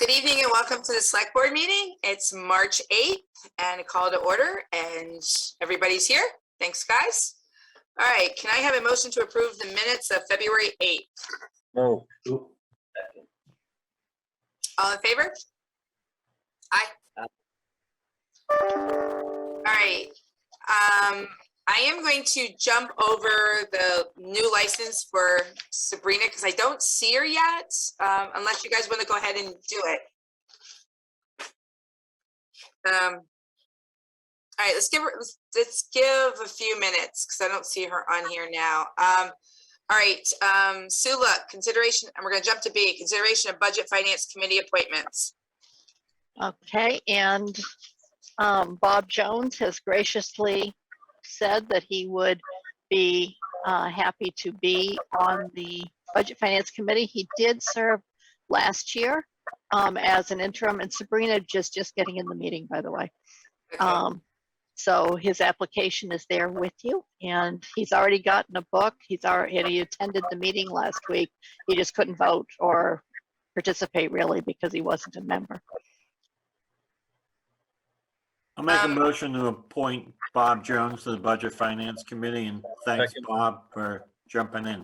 Good evening and welcome to the Select Board meeting. It's March 8th and a call to order and everybody's here. Thanks, guys. All right, can I have a motion to approve the minutes of February 8th? Oh. All in favor? Aye. All right. I am going to jump over the new license for Sabrina because I don't see her yet, unless you guys want to go ahead and do it. All right, let's give a few minutes because I don't see her on here now. All right, Sue, look, consideration, and we're going to jump to B, consideration of budget finance committee appointments. Okay, and Bob Jones has graciously said that he would be happy to be on the Budget Finance Committee. He did serve last year as an interim, and Sabrina just getting in the meeting, by the way. Okay. So his application is there with you, and he's already gotten a book. He attended the meeting last week. He just couldn't vote or participate really because he wasn't a member. I'll make a motion to appoint Bob Jones to the Budget Finance Committee, and thanks, Bob, for jumping in.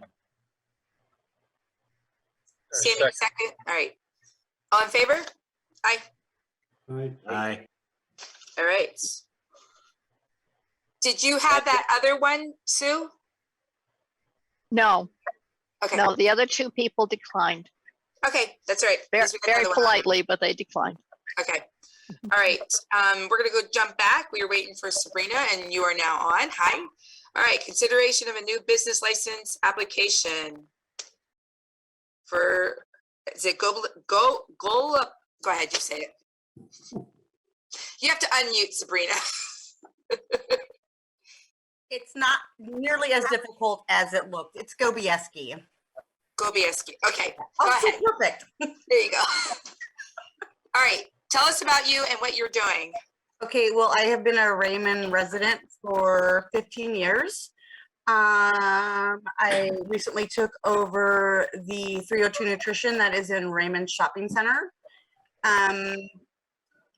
Sandy, second. All right. All in favor? Aye. Aye. All right. Did you have that other one, Sue? No, Okay. no, the other two people declined. Okay, that's all right. Very, Because we got very another one. politely, but they declined. Okay. All right. We're going to go jump back. We were waiting for Sabrina and you are now on. Hi. All right. Consideration of a new business license application for, is it go ahead. You say it. You have to unmute, Sabrina. It's not nearly as difficult as it looked. It's Gobieski. Gobieski. Okay. Go Oh, so ahead. perfect. There you go. All right. Tell us about you and what you're doing. Okay, well, I have been a Raymond resident for 15 years. I recently took over the 302 Nutrition that is in Raymond Shopping Center.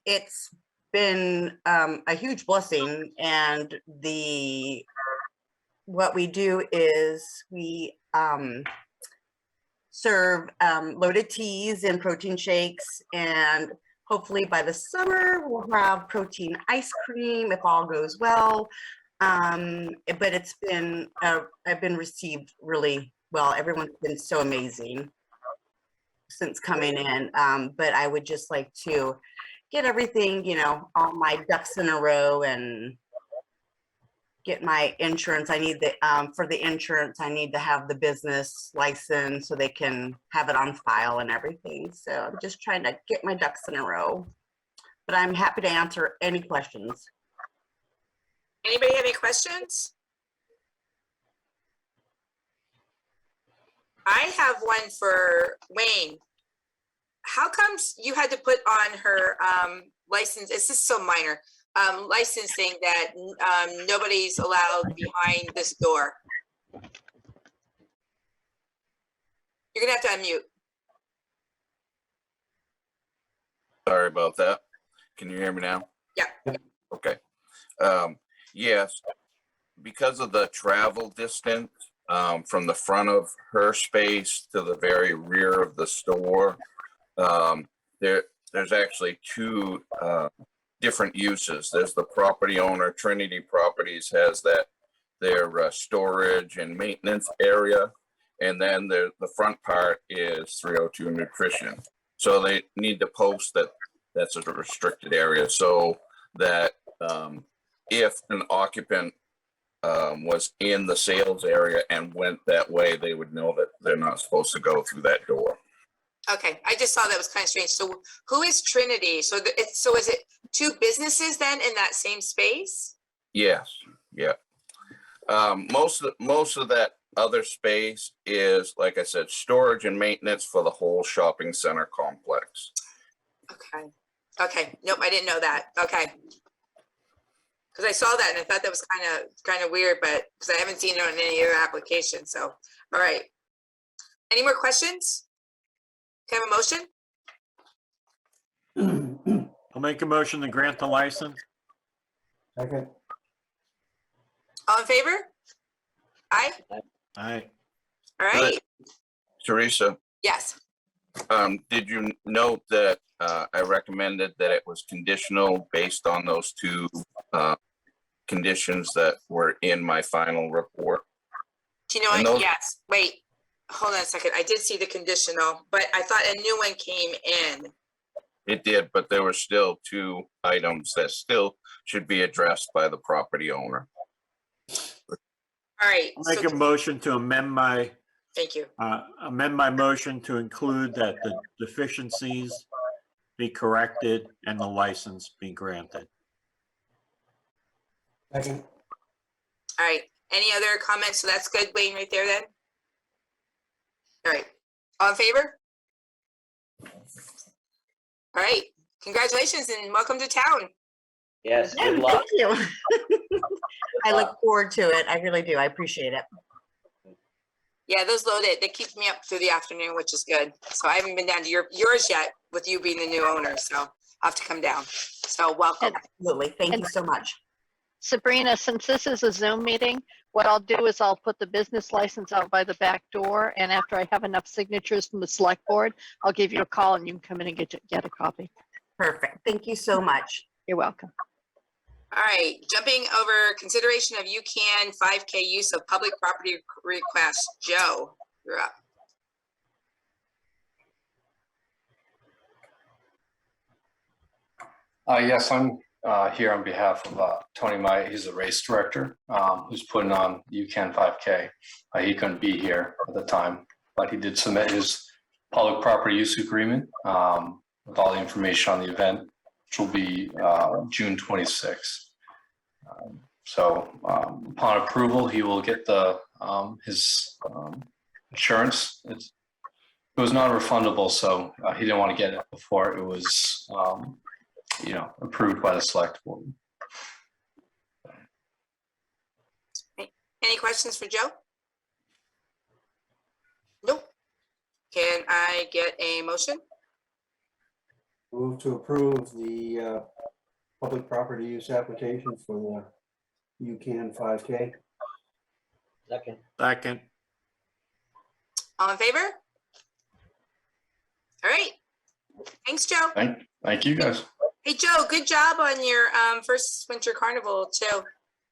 It's been a huge blessing, and what we do is we serve loaded teas and protein shakes, and hopefully by the summer we'll have protein ice cream if all goes well. But it's been I've been received really well. Everyone's been so amazing since coming in. But I would just like to get everything, all my ducks in a row and get my insurance. I need for the insurance, I need to have the business license so they can have it on file and everything. So I'm just trying to get my ducks in a row, but I'm happy to answer any questions. Anybody have any questions? I have one for Wayne. How comes you had to put on her license? This is so minor. Licensing that nobody's allowed behind this door. You're gonna have to unmute. Sorry about that. Can you hear me now? Yeah. Okay. Yes, because of the travel distance from the front of her space to the very rear of the store, there's actually two different uses. There's the property owner, Trinity Properties has their storage and maintenance area, and then the front part is 302 Nutrition. So they need to post that that's a restricted area so that if an occupant was in the sales area and went that way, they would know that they're not supposed to go through that door. Okay, I just saw that was kind of strange. So who is Trinity? So is it two businesses then in that same space? Yes, yeah. Most of that other space is, like I said, storage and maintenance for the whole shopping center complex. Okay. Nope, I didn't know that. Okay. Because I saw that and I thought that was kind of weird, but because I haven't seen it on any other application. So, all right. Any more questions? Can I have a motion? I'll make a motion to grant the license. Second. All in favor? Aye. All right. All right. Teresa, Yes. did you note that I recommended that it was conditional based on those two conditions that were in my final report? Do you know And what? those- Yes. Wait, hold on a second. I did see the conditional, but I thought a new one came in. It did, but there were still two items that still should be addressed by the property owner. All right. I'll make So, a motion to amend my thank you. motion to include that the deficiencies be corrected and the license be granted. Second. All right. Any other comments? So that's good, Wayne, right there then? All right. All in favor? All right. Congratulations and welcome to town. Yes, Yeah, good luck. thank you. I look forward to it. I really do. I appreciate it. Yeah, those loaded. They keep me up through the afternoon, which is good. So I haven't been down to yours yet with you being the new owner. So I'll have to come down. So welcome. Absolutely. Thank you so much. Sabrina, since this is a Zoom meeting, what I'll do is I'll put the business license out by the back door, and after I have enough signatures from the select board, I'll give you a call and you can come in and get a copy. Perfect. Thank you so much. You're welcome. All right, jumping over consideration of UCAN 5K use of public property request. Joe, you're up. Yes, I'm here on behalf of Tony Mai. He's the race director who's putting on UCAN 5K. He couldn't be here at the time, but he did submit his public property use agreement with all the information on the event, which will be June 26th. So upon approval, he will get the his insurance. It was non-refundable, so he didn't want to get it before it was approved by the select board. Any questions for Joe? Nope. Can I get a motion? Move to approve the public property use application for the UCAN 5K. Second. Second. All in favor? All right. Thanks, Joe. Thank you, guys. Hey, Joe, good job on your first winter carnival too.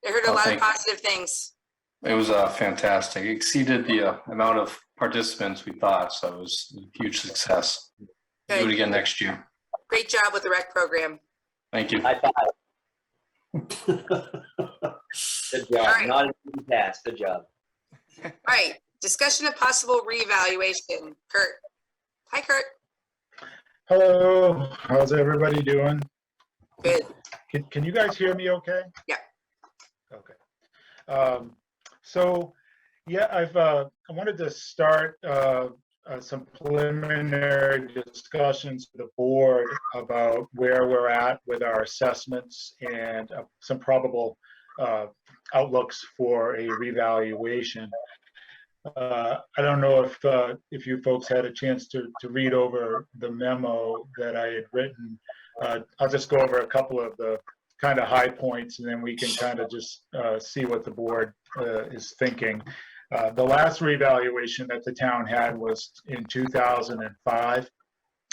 I heard a Oh, lot of thank you. positive things. It was fantastic. It exceeded the amount of participants we thought, so it was a huge success. Do it Good. again next year. Great job with the rec program. Thank you. High five. Good job. right. Not an easy task. Good job. All right, discussion of possible reevaluation. Kurt. Hi, Kurt. Hello, how's everybody doing? Good. Can you guys hear me okay? Yeah. Okay. So, yeah, I wanted to start some preliminary discussions with the board about where we're at with our assessments and some probable outlooks for a revaluation. I don't know if you folks had a chance to read over the memo that I had written. I'll just go over a couple of the kind of high points, and then we can kind of just see what the board is thinking. The last revaluation that the town had was in 2005,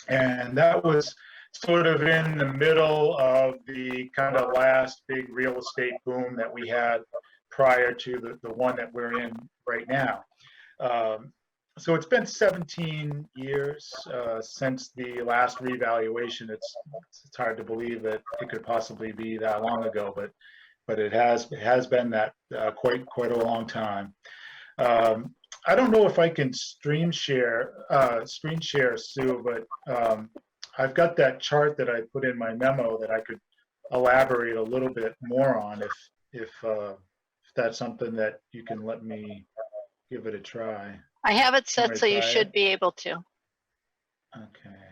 and that was sort of in the middle of the kind of last big real estate boom that we had prior to the one that we're in right now. So it's been 17 years since the last revaluation. It's hard to believe that it could possibly be that long ago, but it has been that quite a long time. I don't know if I can screen share, Sue, but I've got that chart that I put in my memo that I could elaborate a little bit more on if that's something that you can let me give it a try. I have it set so you try should it? be able to. Okay,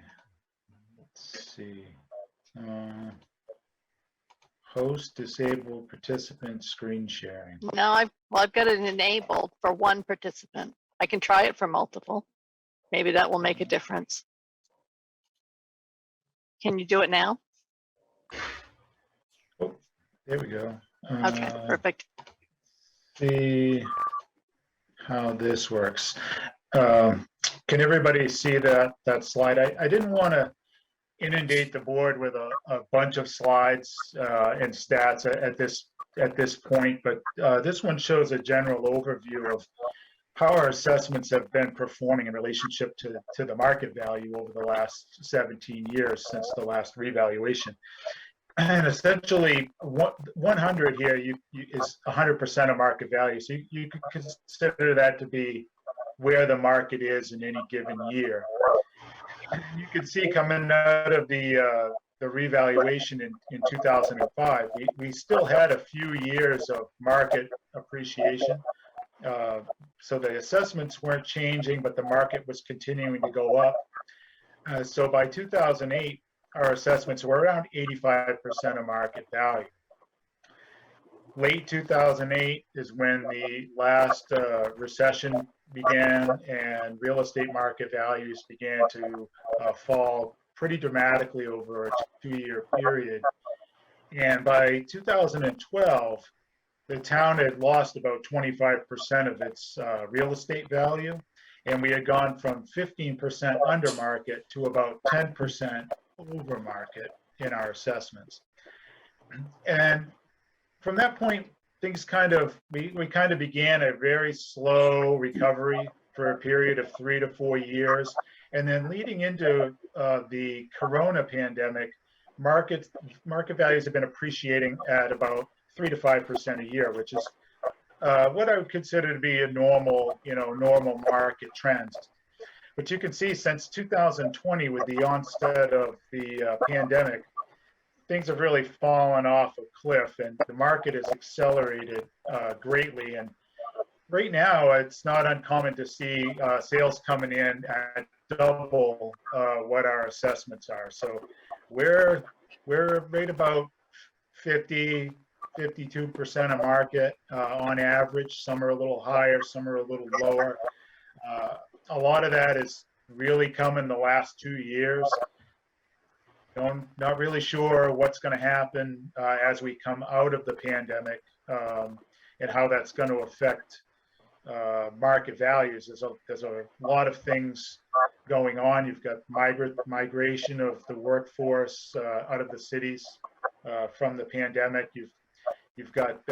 let's see. Host disabled participant screen sharing. No, I've got it enabled for one participant. I can try it for multiple. Maybe that will make a difference. Can you do it now? Oh, there we go. Okay, perfect. See how this works. Can everybody see that slide? I didn't want to inundate the board with a bunch of slides and stats at this point, but this one shows a general overview of how our assessments have been performing in relationship to the market value over the last 17 years since the last revaluation. And essentially, 100 here is 100% of market value. So you could consider that to be where the market is in any given year. You can see coming out of the revaluation in 2005, we still had a few years of market appreciation. So the assessments weren't changing, but the market was continuing to go up. So by 2008, our assessments were around 85% of market value. Late 2008 is when the last recession began and real estate market values began to fall pretty dramatically over a 2-year period. And by 2012, the town had lost about 25% of its real estate value, and we had gone from 15% under market to about 10% over market in our assessments. And from that point, things we kind of began a very slow recovery for a period of 3 to 4 years. And then leading into the Corona pandemic, market values have been appreciating at about 3 to 5% a year, which is what I would consider to be a normal market trend. But you can see since 2020, with the onset of the pandemic, things have really fallen off a cliff, and the market has accelerated greatly. And right now, it's not uncommon to see sales coming in at double what our assessments are. So we're right about 50, 52% of market on average. Some are a little higher, some are a little lower. A lot of that is really come in the last 2 years. Not really sure what's going to happen as we come out of the pandemic and how that's going to affect market values. There's a lot of things going on. You've got migration of the workforce out of the cities from the pandemic. You've got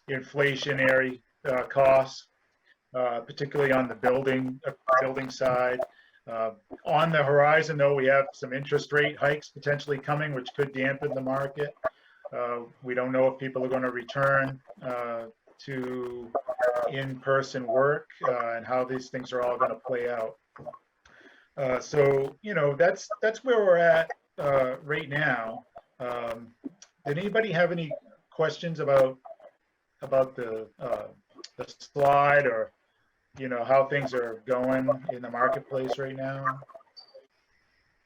inflationary costs, particularly on the building side. On the horizon, though, we have some interest rate hikes potentially coming, which could dampen the market. We don't know if people are going to return to in-person work and how these things are all going to play out. So, that's where we're at right now. Did anybody have any questions about the slide, or how things are going in the marketplace right now?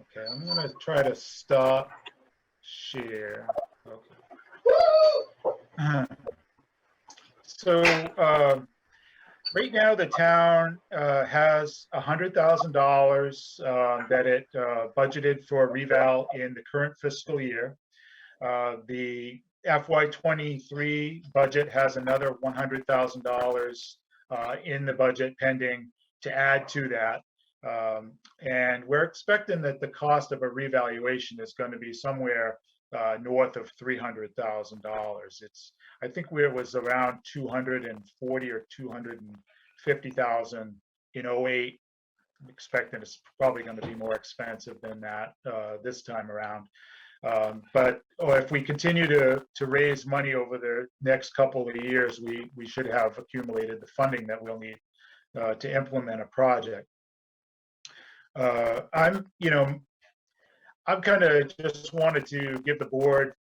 Okay, I'm gonna try to stop share. Okay. So right now the town has $100,000 that it budgeted for reval in the current fiscal year. The FY23 budget has another $100,000 in the budget pending to add to that. And we're expecting that the cost of a revaluation is going to be somewhere north of $300,000. I think it was around 240 or 250,000 in 08. I'm expecting it's probably going to be more expensive than that this time around. But if we continue to raise money over the next couple of years, we should have accumulated the funding that we'll need to implement a project. I'm kind of just wanted to give the board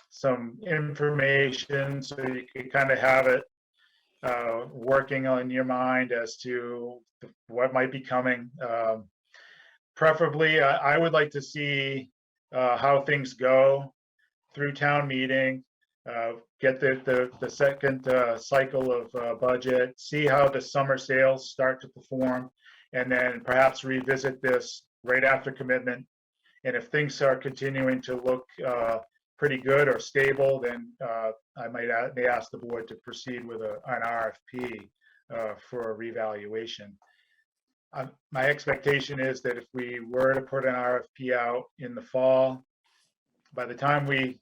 some information so you can kind of have it working on your mind as to what might be coming. Preferably, I would like to see how things go through town meeting, get the second cycle of budget, see how the summer sales start to perform, and then perhaps revisit this right after commitment And if things are continuing to look pretty good or stable, then I may ask the board to proceed with an RFP for a revaluation. My expectation is that if we were to put an RFP out in the fall, by the time we,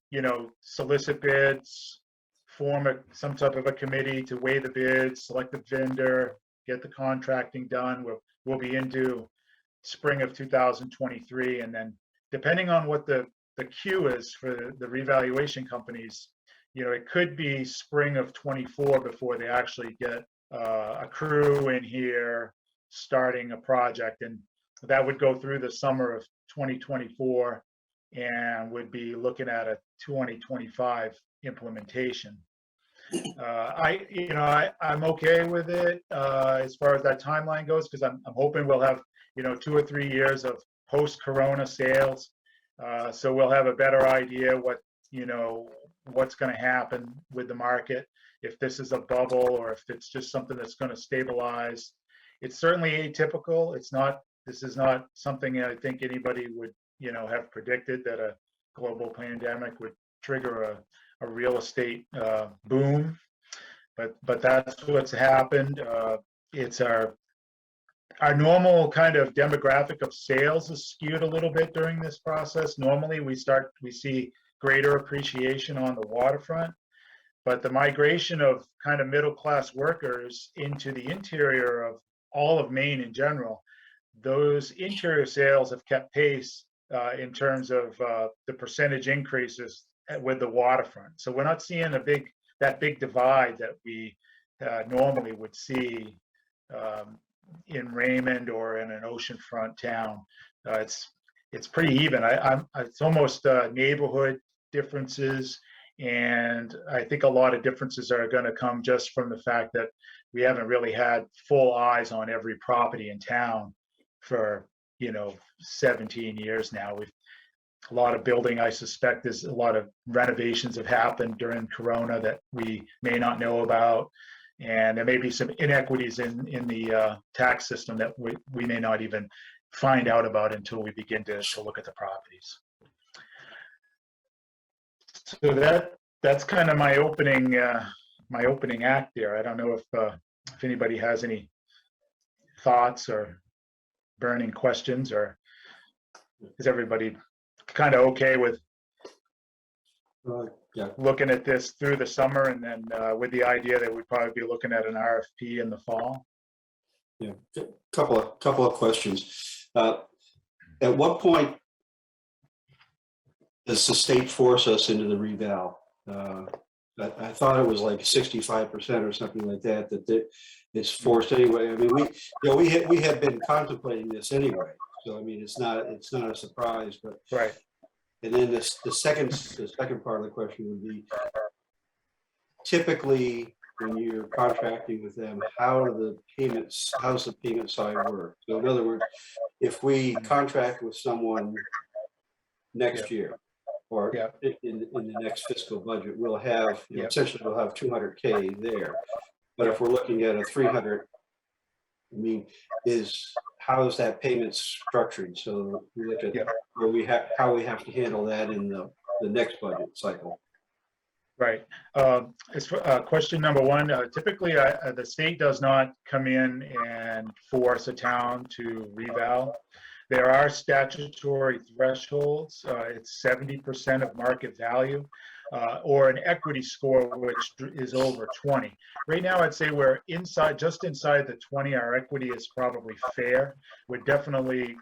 solicit bids, form some type of a committee to weigh the bids, select the vendor, get the contracting done, we'll be into spring of 2023. And then depending on what the queue is for the revaluation companies, it could be spring of 24 before they actually get a crew in here starting a project. And that would go through the summer of 2024 and would be looking at a 2025 implementation. I'm okay with it as far as that timeline goes, because I'm hoping we'll have 2 or 3 years of post-corona sales, so we'll have a better idea what's going to happen with the market, if this is a bubble or if it's just something that's going to stabilize. It's certainly atypical. This is not something I think anybody would have predicted, that a global pandemic would trigger a real estate boom, but that's what's happened. It's our normal kind of demographic of sales is skewed a little bit during this process. Normally we see greater appreciation on the waterfront, but the migration of kind of middle class workers into the interior of all of Maine in general, those interior sales have kept pace in terms of the percentage increases with the waterfront. So we're not seeing that big divide that we normally would see in Raymond or in an oceanfront town. It's pretty even. It's almost neighborhood differences, and I think a lot of differences are going to come just from the fact that we haven't really had full eyes on every property in town for 17 years now. A lot of building, I suspect there's a lot of renovations have happened during Corona that we may not know about. And there may be some inequities in the tax system that we may not even find out about until we begin to look at the properties. So that's kind of my opening act there. I don't know if anybody has any thoughts or burning questions, or is everybody kind of okay with looking at this through the summer, and then with the idea that we'd probably be looking at an RFP in the fall? Yeah, couple of questions. At what point does the state force us into the reval? I thought it was like 65% or something like that it's forced anyway. I mean, we had been contemplating this anyway, so I mean, it's not a surprise. But right. And then the second part of the question would be, typically when you're contracting with them, how's the payment side work? So in other words, if we contract with someone next year, or in the next fiscal budget, we'll have essentially we'll have 200K there. But if we're looking at a 300, I mean, how is that payment structured? So we look at how we have to handle that in the next budget cycle. Right. As for question number one, typically the state does not come in and force a town to reval. There are statutory thresholds. It's 70% of market value, or an equity score which is over 20. Right now, I'd say we're just inside the 20. Our equity is probably fair. We're definitely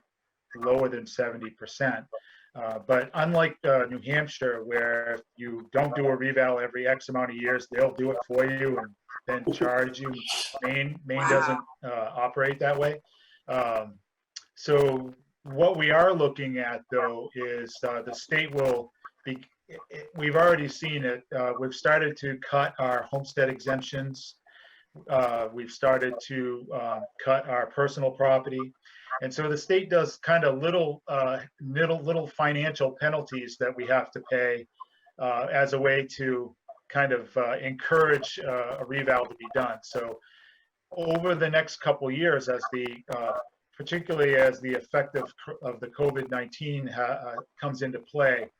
lower than 70%. But unlike New Hampshire, where if you don't do a reval every X amount of years, they'll do it for you and then charge you. Maine doesn't operate that way. So what we are looking at, though, is the state will be, we've already seen it. We've started to cut our homestead exemptions. We've started to cut our personal property. And so the state does kind of little financial penalties that we have to pay as a way to kind of encourage a reval to be done. So over the next couple of years, as the particularly as the effect of the COVID-19 comes into play,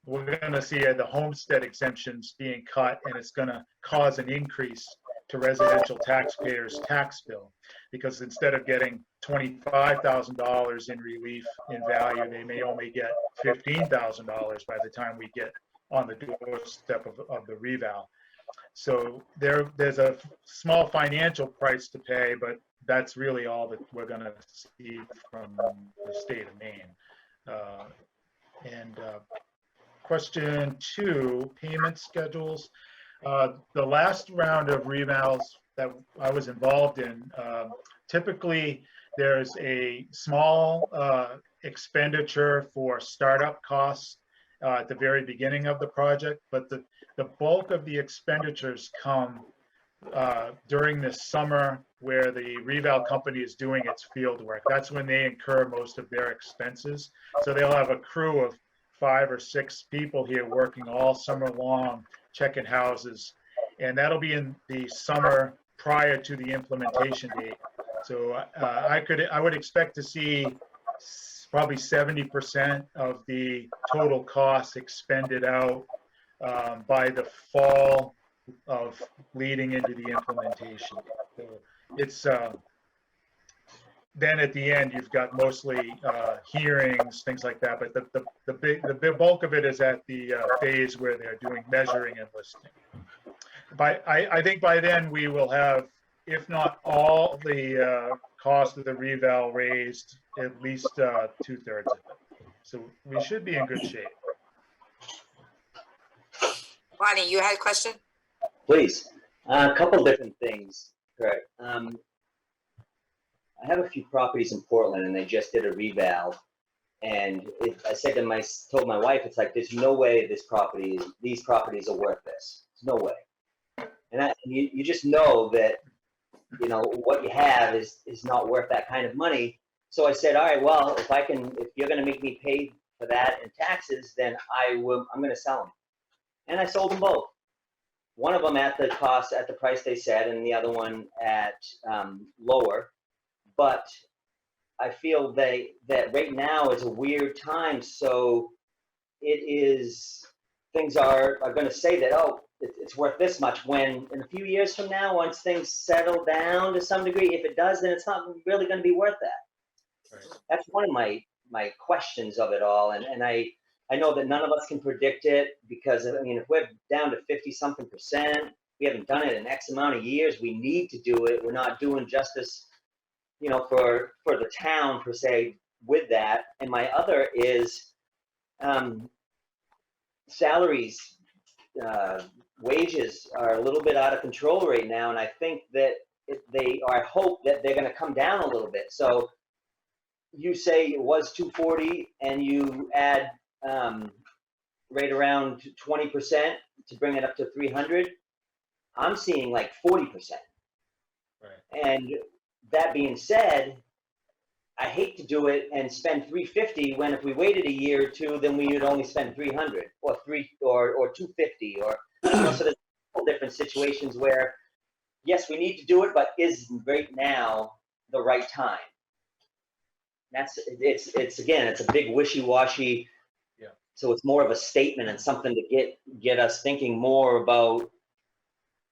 we're going to see the homestead exemptions being cut, and it's going to cause an increase to residential taxpayers' tax bill, because instead of getting $25,000 in relief in value, they may only get $15,000 by the time we get on the doorstep of the reval. So there's a small financial price to pay, but that's really all that we're going to see from the state of Maine. Question 2, payment schedules. The last round of revals that I was involved in, typically there's a small expenditure for startup costs at the very beginning of the project, but the bulk of the expenditures come during the summer where the reval company is doing its field work. That's when they incur most of their expenses. So they'll have a crew of 5 or 6 people here working all summer long, checking houses, and that'll be in the summer prior to the implementation date. So I would expect to see probably 70% of the total costs expended out by the fall of leading into the implementation. So it's then at the end you've got mostly hearings, things like that, but the big bulk of it is at the phase where they're doing measuring and listing. I think by then we will have, if not all the cost of the reval raised, at least 2/3 of it. So we should be in good shape. Bonnie, you had a question? Please. A couple different things. Correct. I have a few properties in Portland, and they just did a reval. And I said told my wife, it's like, there's no way these properties are worth this. There's no way. And you just know that, you know, what you have is not worth that kind of money. So I said, all right, well, if you're going to make me pay for that in taxes, then I'm going to sell them. And I sold them both. One of them at the price they said, and the other one at lower. But I feel that right now is a weird time. So things are going to say that, oh, it's worth this much, when in a few years from now, once things settle down to some degree, if it does, then it's not really going to be worth that. Right. That's one of my questions of it all. And I know that none of us can predict it, because, I mean, if we're down to 50-something%, we haven't done it in X amount of years, we need to do it. We're not doing justice, you know, for the town per se with that. And my other is salaries, wages are a little bit out of control right now, and I think that I hope that they're going to come down a little bit. So you say it was 240, and you add right around 20% to bring it up to 300. I'm seeing like 40%. Right. And that being said, I hate to do it and spend 350 when if we waited a year or two, then we would only spend 300 or 250 or, you know, so there's different situations where, yes, we need to do it, but is right now the right time? It's again, it's a big wishy-washy. Yeah. So it's more of a statement and something to get us thinking more about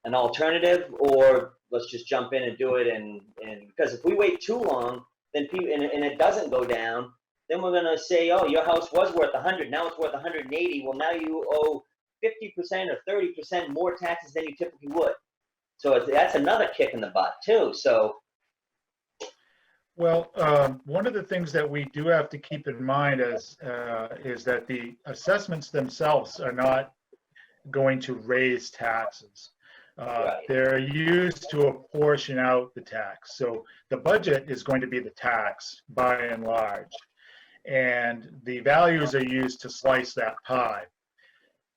an alternative, or let's just jump in and do it. And because if we wait too long, then people, and it doesn't go down, then we're gonna say, oh, your house was worth 100, now it's worth 180. Well, now you owe 50% or 30% more taxes than you typically would. So that's another kick in the butt too. So. Well, one of the things that we do have to keep in mind is that the assessments themselves are not going to raise taxes. Right. They're used to apportion out the tax. So the budget is going to be the tax by and large, and the values are used to slice that pie.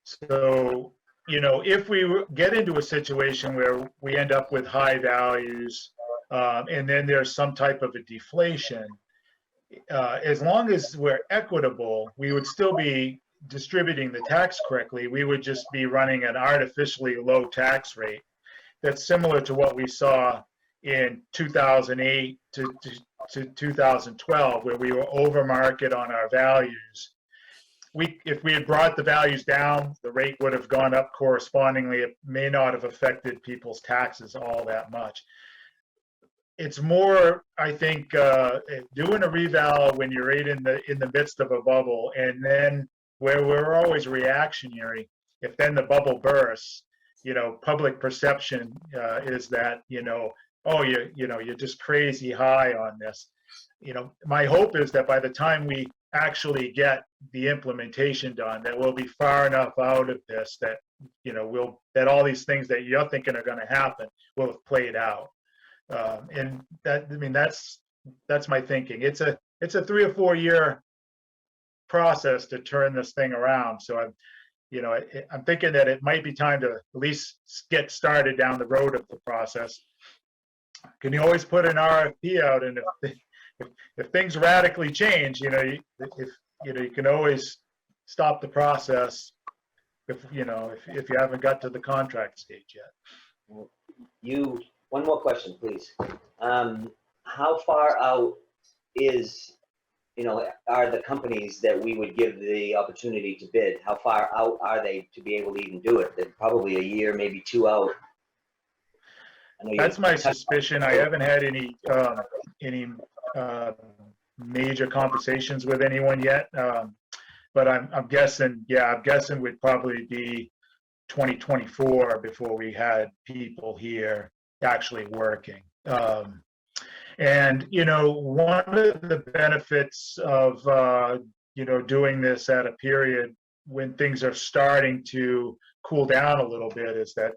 So, you know, if we get into a situation where we end up with high values, and then there's some type of a deflation, as long as we're equitable, we would still be distributing the tax correctly. We would just be running an artificially low tax rate that's similar to what we saw in 2008 to to 2012, where we were over market on our values. If we had brought the values down, the rate would have gone up correspondingly. It may not have affected people's taxes all that much. It's more, I think, doing a reval when you're right in the midst of a bubble, and then where we're always reactionary. If then the bubble bursts, public perception is that oh, you're just crazy high on this. My hope is that by the time we actually get the implementation done, that we'll be far enough out of this that that all these things that you're thinking are going to happen will have played out. And that's my thinking. It's a 3 or 4 year process to turn this thing around. So I'm thinking that it might be time to at least get started down the road of the process. Can you always put an RFP out, and if things radically change, you can always stop the process if you haven't got to the contract stage yet. One more question, please. How far out are the companies that we would give the opportunity to bid? How far out are they to be able to even do it? They're probably a year, maybe 2 out. That's my suspicion. I haven't had any major conversations with anyone yet, but I'm guessing. Yeah, I'm guessing we'd probably be 2024 before we had people here actually working. And one of the benefits of doing this at a period when things are starting to cool down a little bit is that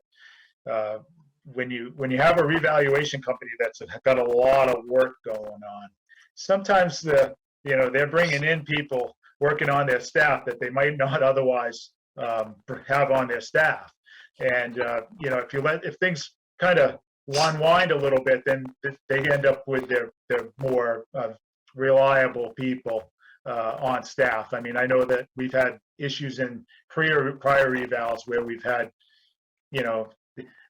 when you have a revaluation company that's got a lot of work going on, sometimes they're bringing in people working on their staff that they might not otherwise have on their staff. And if things kind of unwind a little bit, then they end up with their more reliable people on staff. I mean, I know that we've had issues in prior revals where we've had,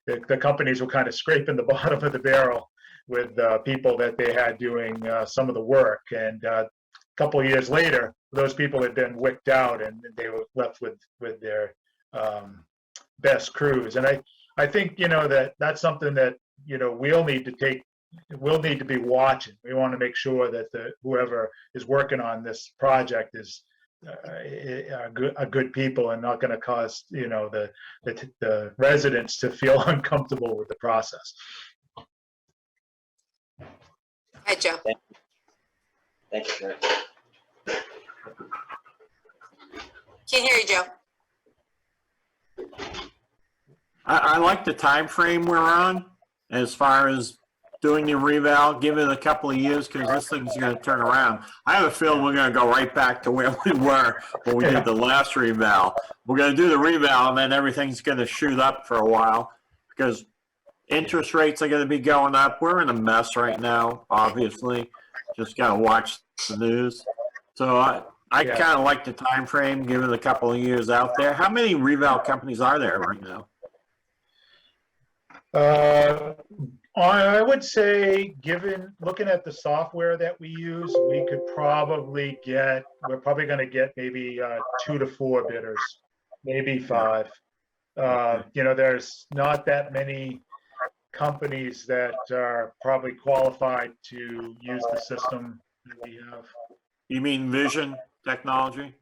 the companies were kind of scraping the bottom of the barrel with people that they had doing some of the work. And a couple of years later, those people had been wicked out and they were left with their best crews. And I think, that's something that, we'll need to be watching. We want to make sure that whoever is working on this project is good people and not going to cause, the residents to feel uncomfortable with the process. Hi, Joe. Thank you, sir. Can't hear you, Joe. I like the time frame we're on as far as doing the reval. Give it a couple of years because this thing's going to turn around. I have a feeling we're going to go right back to where we were when we did the last reval. We're going to do the reval and then everything's going to shoot up for a while because interest rates are going to be going up. We're in a mess right now, obviously. Just got to watch the news. So I kind of like the time frame, give it a couple of years out there. How many reval companies are there right now? I would say, looking at the software that we use, we're probably going to get maybe 2 to 4 bidders, maybe 5. There's not that many companies that are probably qualified to use the system that we have. You mean Vision Technology?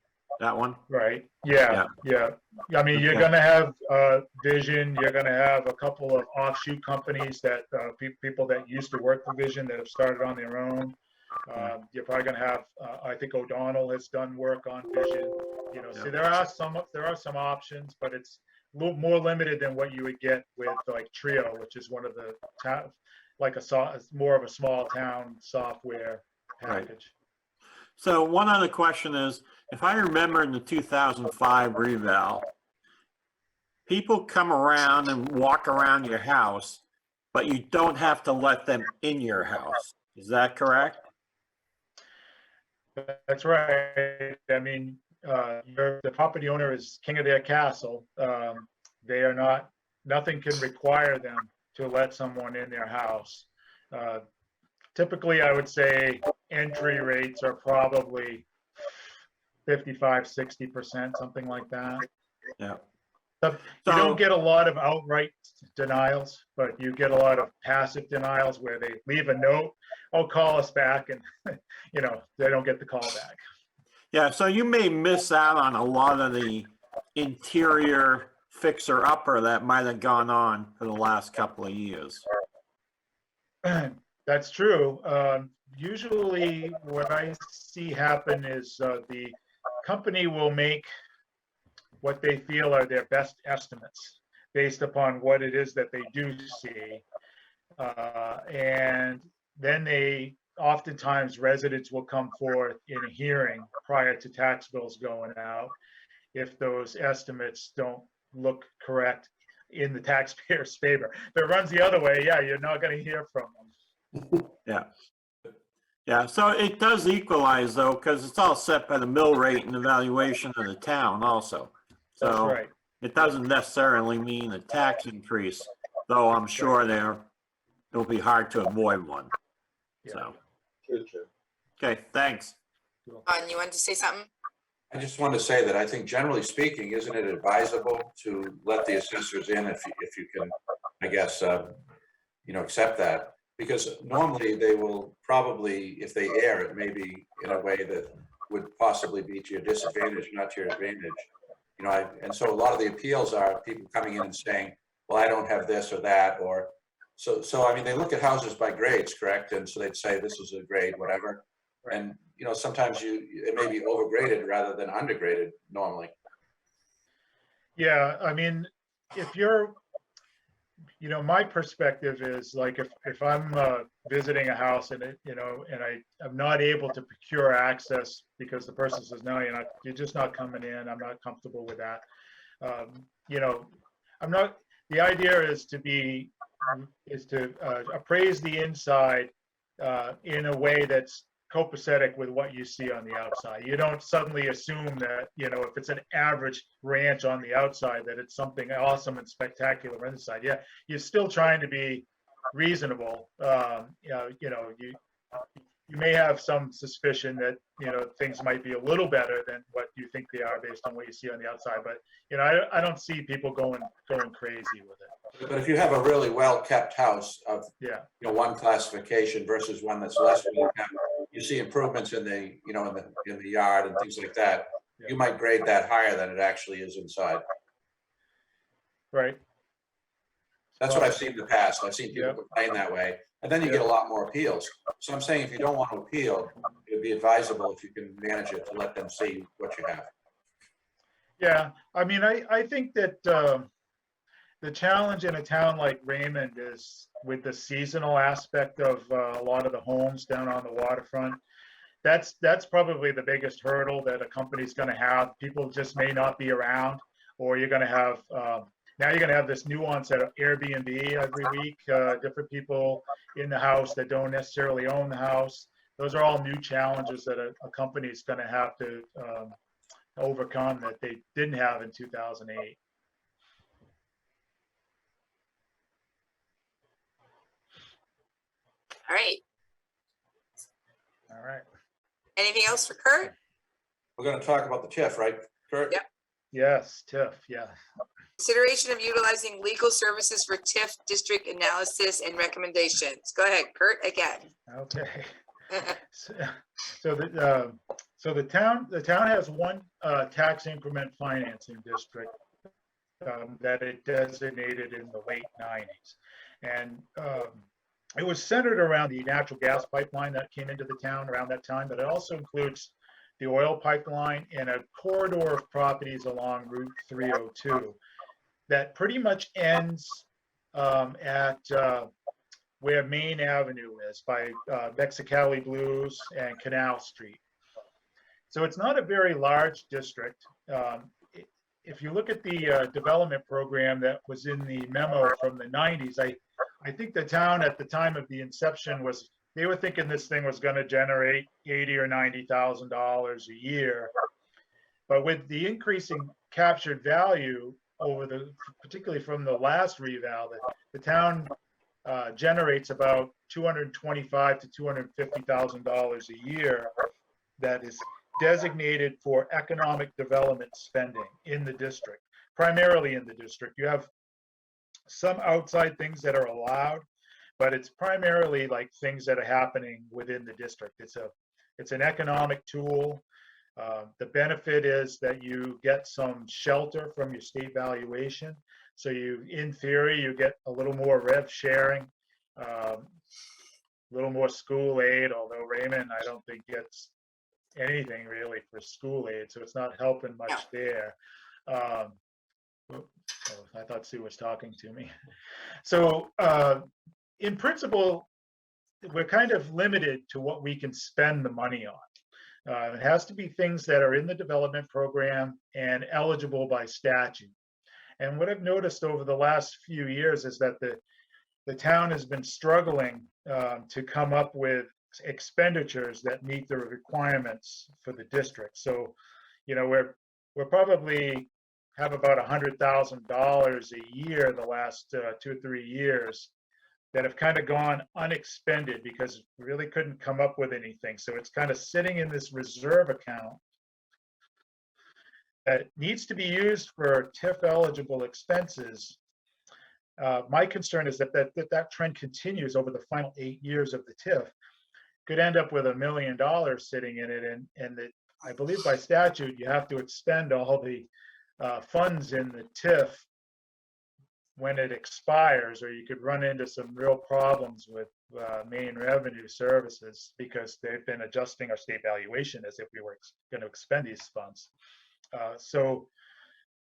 That one? Right. Yeah. I mean, you're going to have Vision. You're going to have a couple of offshoot companies that people that used to work for Vision that have started on their own. You're probably going to have. I think O'Donnell has done work on Vision. So there are some options, but it's a little more limited than what you would get with like Trio, which is one of the more of a small town software package. Right. So one other question is, if I remember in the 2005 reval, people come around and walk around your house, but you don't have to let them in your house. Is that correct? That's right. I mean, the property owner is king of their castle. Nothing can require them to let someone in their house. typically I would say entry rates are probably 55, 60%, something like that. Yeah. You So, don't get a lot of outright denials, but you get a lot of passive denials where they leave a note, oh, call us back, and you know, they don't get the call back. yeah, so you may miss out on a lot of the interior fixer-upper that might have gone on for the last couple of years. That's true. Usually what I see happen is the company will make what they feel are their best estimates based upon what it is that they do see. And then oftentimes residents will come forth in a hearing prior to tax bills going out if those estimates don't look correct in the taxpayer's favor. If it runs the other way, yeah, you're not going to hear from them. Yeah. Yeah, so it does equalize though, because it's all set by the mill rate and the valuation of the town also. That's So right. it doesn't necessarily mean a tax increase, though I'm sure it'll be hard to avoid one. Yeah. So, okay, thanks. You wanted to say something? I just want to say that I think generally speaking, isn't it advisable to let the assessors in if you can, I guess, accept that? Because normally they will probably, if they err, it may be in a way that would possibly be to your disadvantage, not to your advantage. And so a lot of the appeals are people coming in and saying, well, I don't have this or that, or so I mean, they look at houses by grades, correct? And so they'd say, this is a grade, whatever. And, sometimes it may be overgraded rather than undergraded normally. Yeah, I mean, if you're, my perspective is like if I'm visiting a house and I'm not able to procure access because the person says, no, you're just not coming in. I'm not comfortable with that. The idea is to appraise the inside in a way that's copacetic with what you see on the outside. You don't suddenly assume that, if it's an average ranch on the outside, that it's something awesome and spectacular inside. Yeah, you're still trying to be reasonable. You may have some suspicion that, things might be a little better than what you think they are based on what you see on the outside. But, I don't see people going crazy with it. But if you have a really well-kept house of, Yeah. One classification versus one that's less well kept, you see improvements in the, in the yard and things like that. Yeah. You might grade that higher than it actually is inside. Right. That's what I've seen in the past. I've seen people Yeah. complain that way, and then you get a lot more appeals. So I'm saying if you don't want to appeal, it'd be advisable if you can manage it to let them see what you have. Yeah, I mean, I think that the challenge in a town like Raymond is with the seasonal aspect of a lot of the homes down on the waterfront. That's probably the biggest hurdle that a company's going to have. People just may not be around, or you're going to have now you're going to have this nuance at Airbnb every week, different people in the house that don't necessarily own the house. Those are all new challenges that a company is going to have to overcome that they didn't have in 2008. All right. All right. Anything else for Kurt? We're going to talk about the TIF, right, Kurt? Yep. Yes, TIF, yeah. Consideration of utilizing legal services for TIF district analysis and recommendations. Go ahead, Kurt, again. Okay. So the town has one tax increment financing district that it designated in the late 90s. And it was centered around the natural gas pipeline that came into the town around that time, but it also includes the oil pipeline and a corridor of properties along Route 302 that pretty much ends at where Main Avenue is by Mexicali Blues and Canal Street. So it's not a very large district. If you look at the development program that was in the memo from the 90s, I think the town at the time of the inception they were thinking this thing was going to generate $80,000 or $90,000 a year. But with the increasing captured value particularly from the last reval, the town generates about $225,000 to $250,000 a year that is designated for economic development spending in the district, primarily in the district. You have some outside things that are allowed, but it's primarily like things that are happening within the district. It's an economic tool. The benefit is that you get some shelter from your state valuation. So you, in theory, you get a little more rev sharing, a little more school aid, although Raymond, I don't think gets anything really for school aid, so it's not helping much there. Oh, I thought Sue was talking to me. So in principle, we're kind of limited to what we can spend the money on. It has to be things that are in the development program and eligible by statute. And what I've noticed over the last few years is that the town has been struggling to come up with expenditures that meet the requirements for the district. So, you know, we're probably have about $100,000 a year the last 2 or 3 years that have kind of gone unexpended because we really couldn't come up with anything. So it's kind of sitting in this reserve account that needs to be used for TIF eligible expenses. My concern is that trend continues over the final 8 years of the TIF. Could end up with $1 million sitting in it, and that I believe by statute you have to expend all the funds in the TIF when it expires, or you could run into some real problems with Maine Revenue Services because they've been adjusting our state valuation as if we were going to expend these funds. So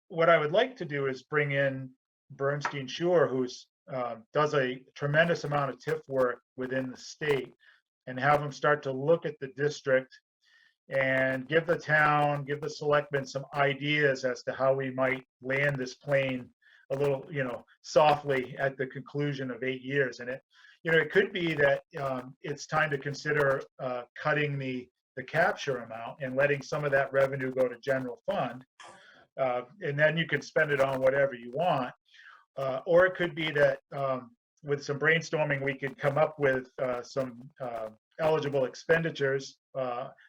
what I would like to do is bring in Bernstein Schuer, who's does a tremendous amount of TIF work within the state, and have them start to look at the district and give the town, give the selectmen some ideas as to how we might land this plane a little, you know, softly at the conclusion of 8 years. And it could be that it's time to consider cutting the capture amount and letting some of that revenue go to general fund. And then you can spend it on whatever you want. Or it could be that with some brainstorming, we could come up with some eligible expenditures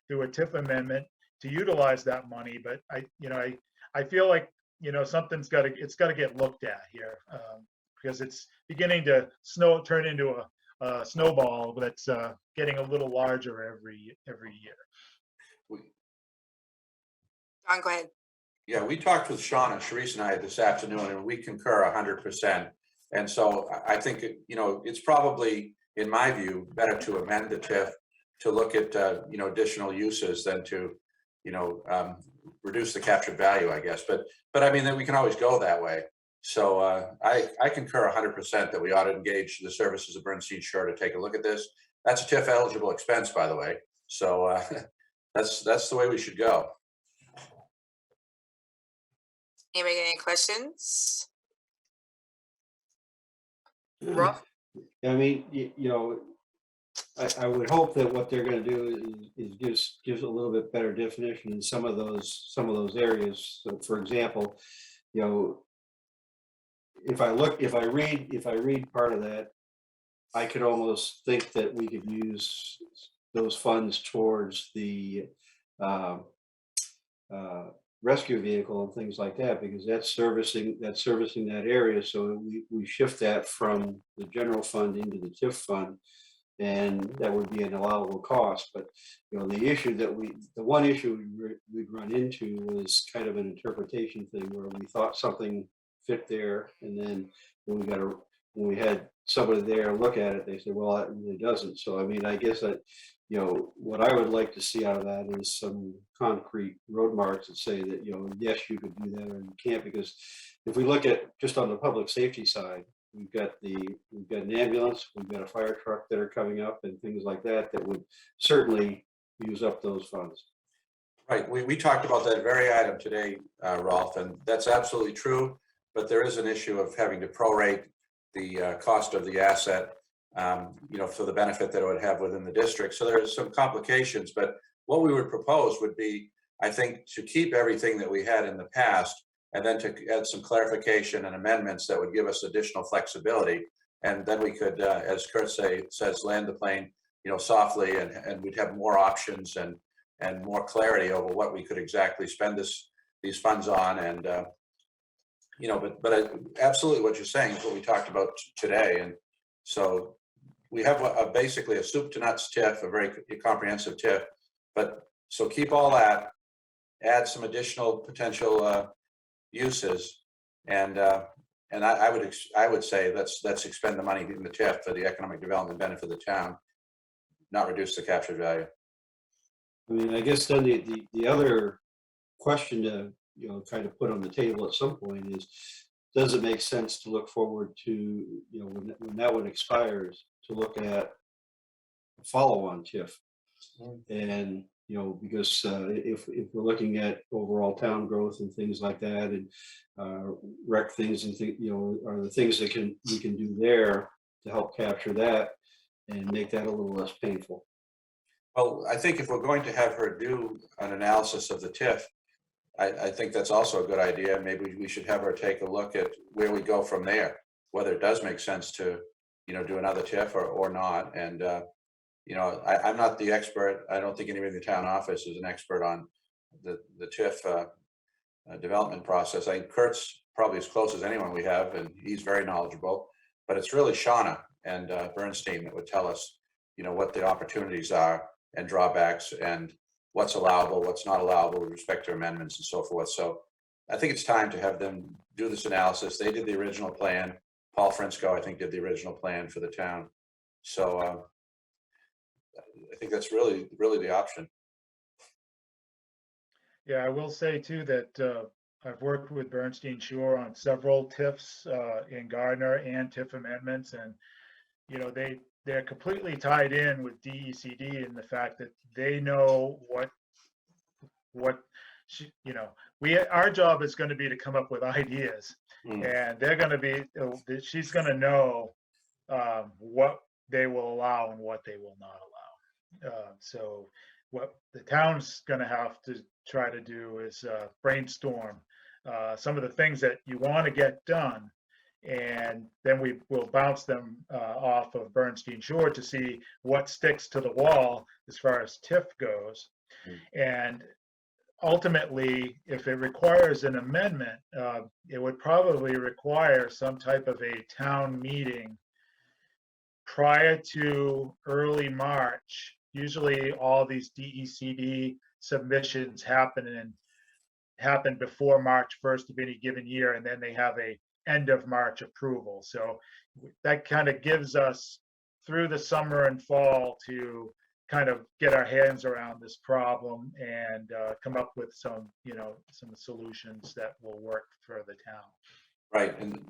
through a TIF amendment to utilize that money. But I feel like, you know, something's got to get looked at here because it's beginning to turn into a snowball that's getting a little larger every year. John, go ahead. Yeah, we talked with Sean and Sharice and I this afternoon, and we concur 100%. And so I think, you know, it's probably, in my view, better to amend the TIF to look at, you know, additional uses than to, you know, reduce the captured value, I guess. But I mean, that we can always go that way. So I concur 100% that we ought to engage the services of Bernstein Schuer to take a look at this. That's a TIF eligible expense, by the way. So that's the way we should go. Anybody got any questions? Rolf? I mean, you know, I would hope that what they're going to do is gives a little bit better definition in some of those areas. So, for example, you know, if I read part of that, I could almost think that we could use those funds towards the rescue vehicle and things like that, because that's servicing that area. So we shift that from the general fund into the TIF fund, and that would be an allowable cost. But you know, the one issue we'd run into was kind of an interpretation thing where we thought something fit there, and then when we had somebody there look at it, they said, well, it really doesn't. So I mean, I guess that, you know, what I would like to see out of that is some concrete road marks that say that, you know, yes, you could do that or you can't. Because if we look at just on the public safety side, we've got an ambulance, we've got a fire truck that are coming up and things like that would certainly use up those funds. Right. We talked about that very item today, Rolf, and that's absolutely true. But there is an issue of having to prorate the cost of the asset, you know, for the benefit that it would have within the district. So there's some complications, but what we would propose would be, I think, to keep everything that we had in the past, and then to add some clarification and amendments that would give us additional flexibility. And then we could, as Kurt says, land the plane, softly, and we'd have more options and more clarity over what we could exactly spend these funds on. And, but absolutely what you're saying is what we talked about today. And so we have basically a soup to nuts TIF, a very comprehensive TIF, but so keep all that, add some additional potential uses, and I would say let's expend the money in the TIF for the economic development benefit of the town, not reduce the captured value. I mean, I guess then the other question to, kind of put on the table at some point is, does it make sense to look forward to, when that one expires, to look at a follow-on TIF? And, because if we're looking at overall town growth and things like that, and rec things and are the things that we can do there to help capture that and make that a little less painful. Well, I think if we're going to have her do an analysis of the TIF, I think that's also a good idea. Maybe we should have her take a look at where we go from there, whether it does make sense to, do another TIF or not. And, I'm not the expert. I don't think anybody in the town office is an expert on the TIF development process. I think Kurt's probably as close as anyone we have, and he's very knowledgeable. But it's really Shauna and Bernstein that would tell us, what the opportunities are and drawbacks and what's allowable, what's not allowable with respect to amendments and so forth. So I think it's time to have them do this analysis. They did the original plan. Paul Frisco, I think, did the original plan for the town. So I think that's really the option. Yeah, I will say too that I've worked with Bernstein Shore on several TIFs in Gardner and TIF amendments, and they're completely tied in with DECD in the fact that they know our job is going to be to come up with ideas, and they're going to be, she's going to know what they will allow and what they will not allow. So what the town's going to have to try to do is brainstorm some of the things that you want to get done, and then we will bounce them off of Bernstein Shore to see what sticks to the wall as far as TIF goes. And ultimately, if it requires an amendment, it would probably require some type of a town meeting prior to early March. Usually all these DECD submissions happen before March 1st of any given year, and then they have a end of March approval. So that kind of gives us through the summer and fall to kind of get our hands around this problem and come up with some solutions that will work for the town. Right, and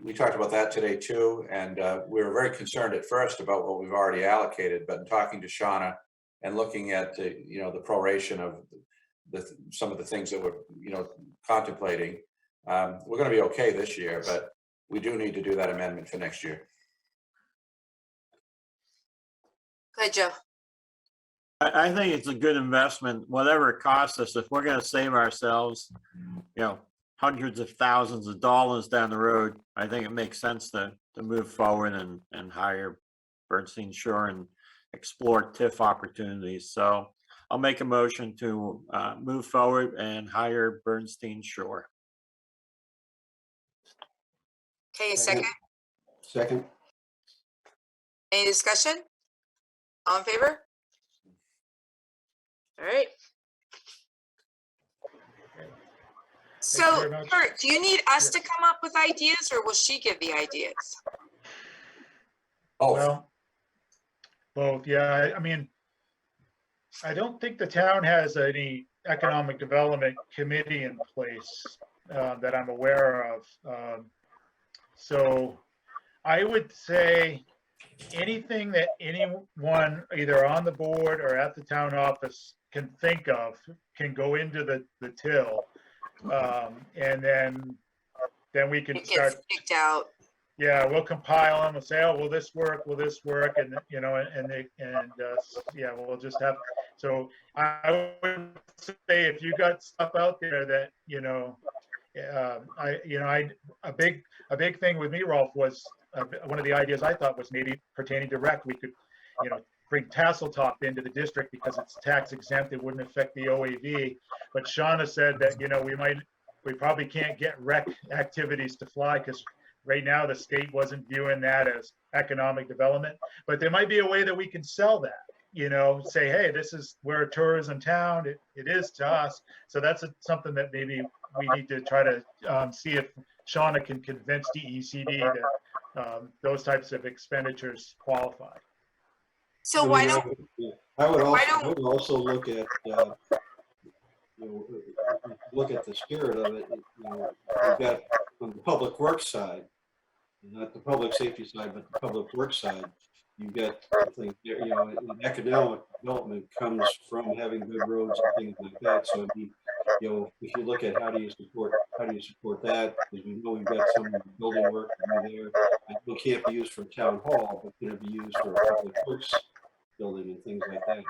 we talked about that today too, and we were very concerned at first about what we've already allocated, but in talking to Shauna and looking at the proration of some of the things that we're contemplating, we're going to be okay this year, but we do need to do that amendment for next year. Go ahead, Joe. I think it's a good investment, whatever it costs us. If we're going to save ourselves, hundreds of thousands of dollars down the road, I think it makes sense to move forward and hire Bernstein Shore and explore TIF opportunities. So I'll make a motion to move forward and hire Bernstein Shore. Okay, second. Second. Any discussion? All in favor? All right. So, Kurt, do you need us to come up with ideas, or will she give the ideas? Oh, Well, both, yeah. I mean, I don't think the town has any economic development committee in place that I'm aware of. So I would say anything that anyone either on the board or at the town office can think of can go into the till. And then we can start picked out. Yeah, we'll compile them and say, oh, will this work? Will this work? And yeah, we'll just have. So I would say if you got stuff out there that, a big thing with me, Rolf, was one of the ideas I thought was maybe pertaining to rec, we could, bring Tasseltop into the district because it's tax exempt, it wouldn't affect the OAV. But Shauna said that, we probably can't get rec activities to fly because right now the state wasn't viewing that as economic development. But there might be a way that we can sell that, say, hey, this is, we're a tourism town, it is to us. So that's something that maybe we need to try to see if Shauna can convince DECD that those types of expenditures qualify. So why don't, I would why also, don't- I would also look at, look at the spirit of it. You've got on the public works side, not the public safety side, but the public works side, you've got, I think, economic development comes from having good roads and things like that. So, I mean, if you look at how do you support that, because we know we've got some building work to do there. It can't be used for town hall, but can it be used for a public works building and things like that.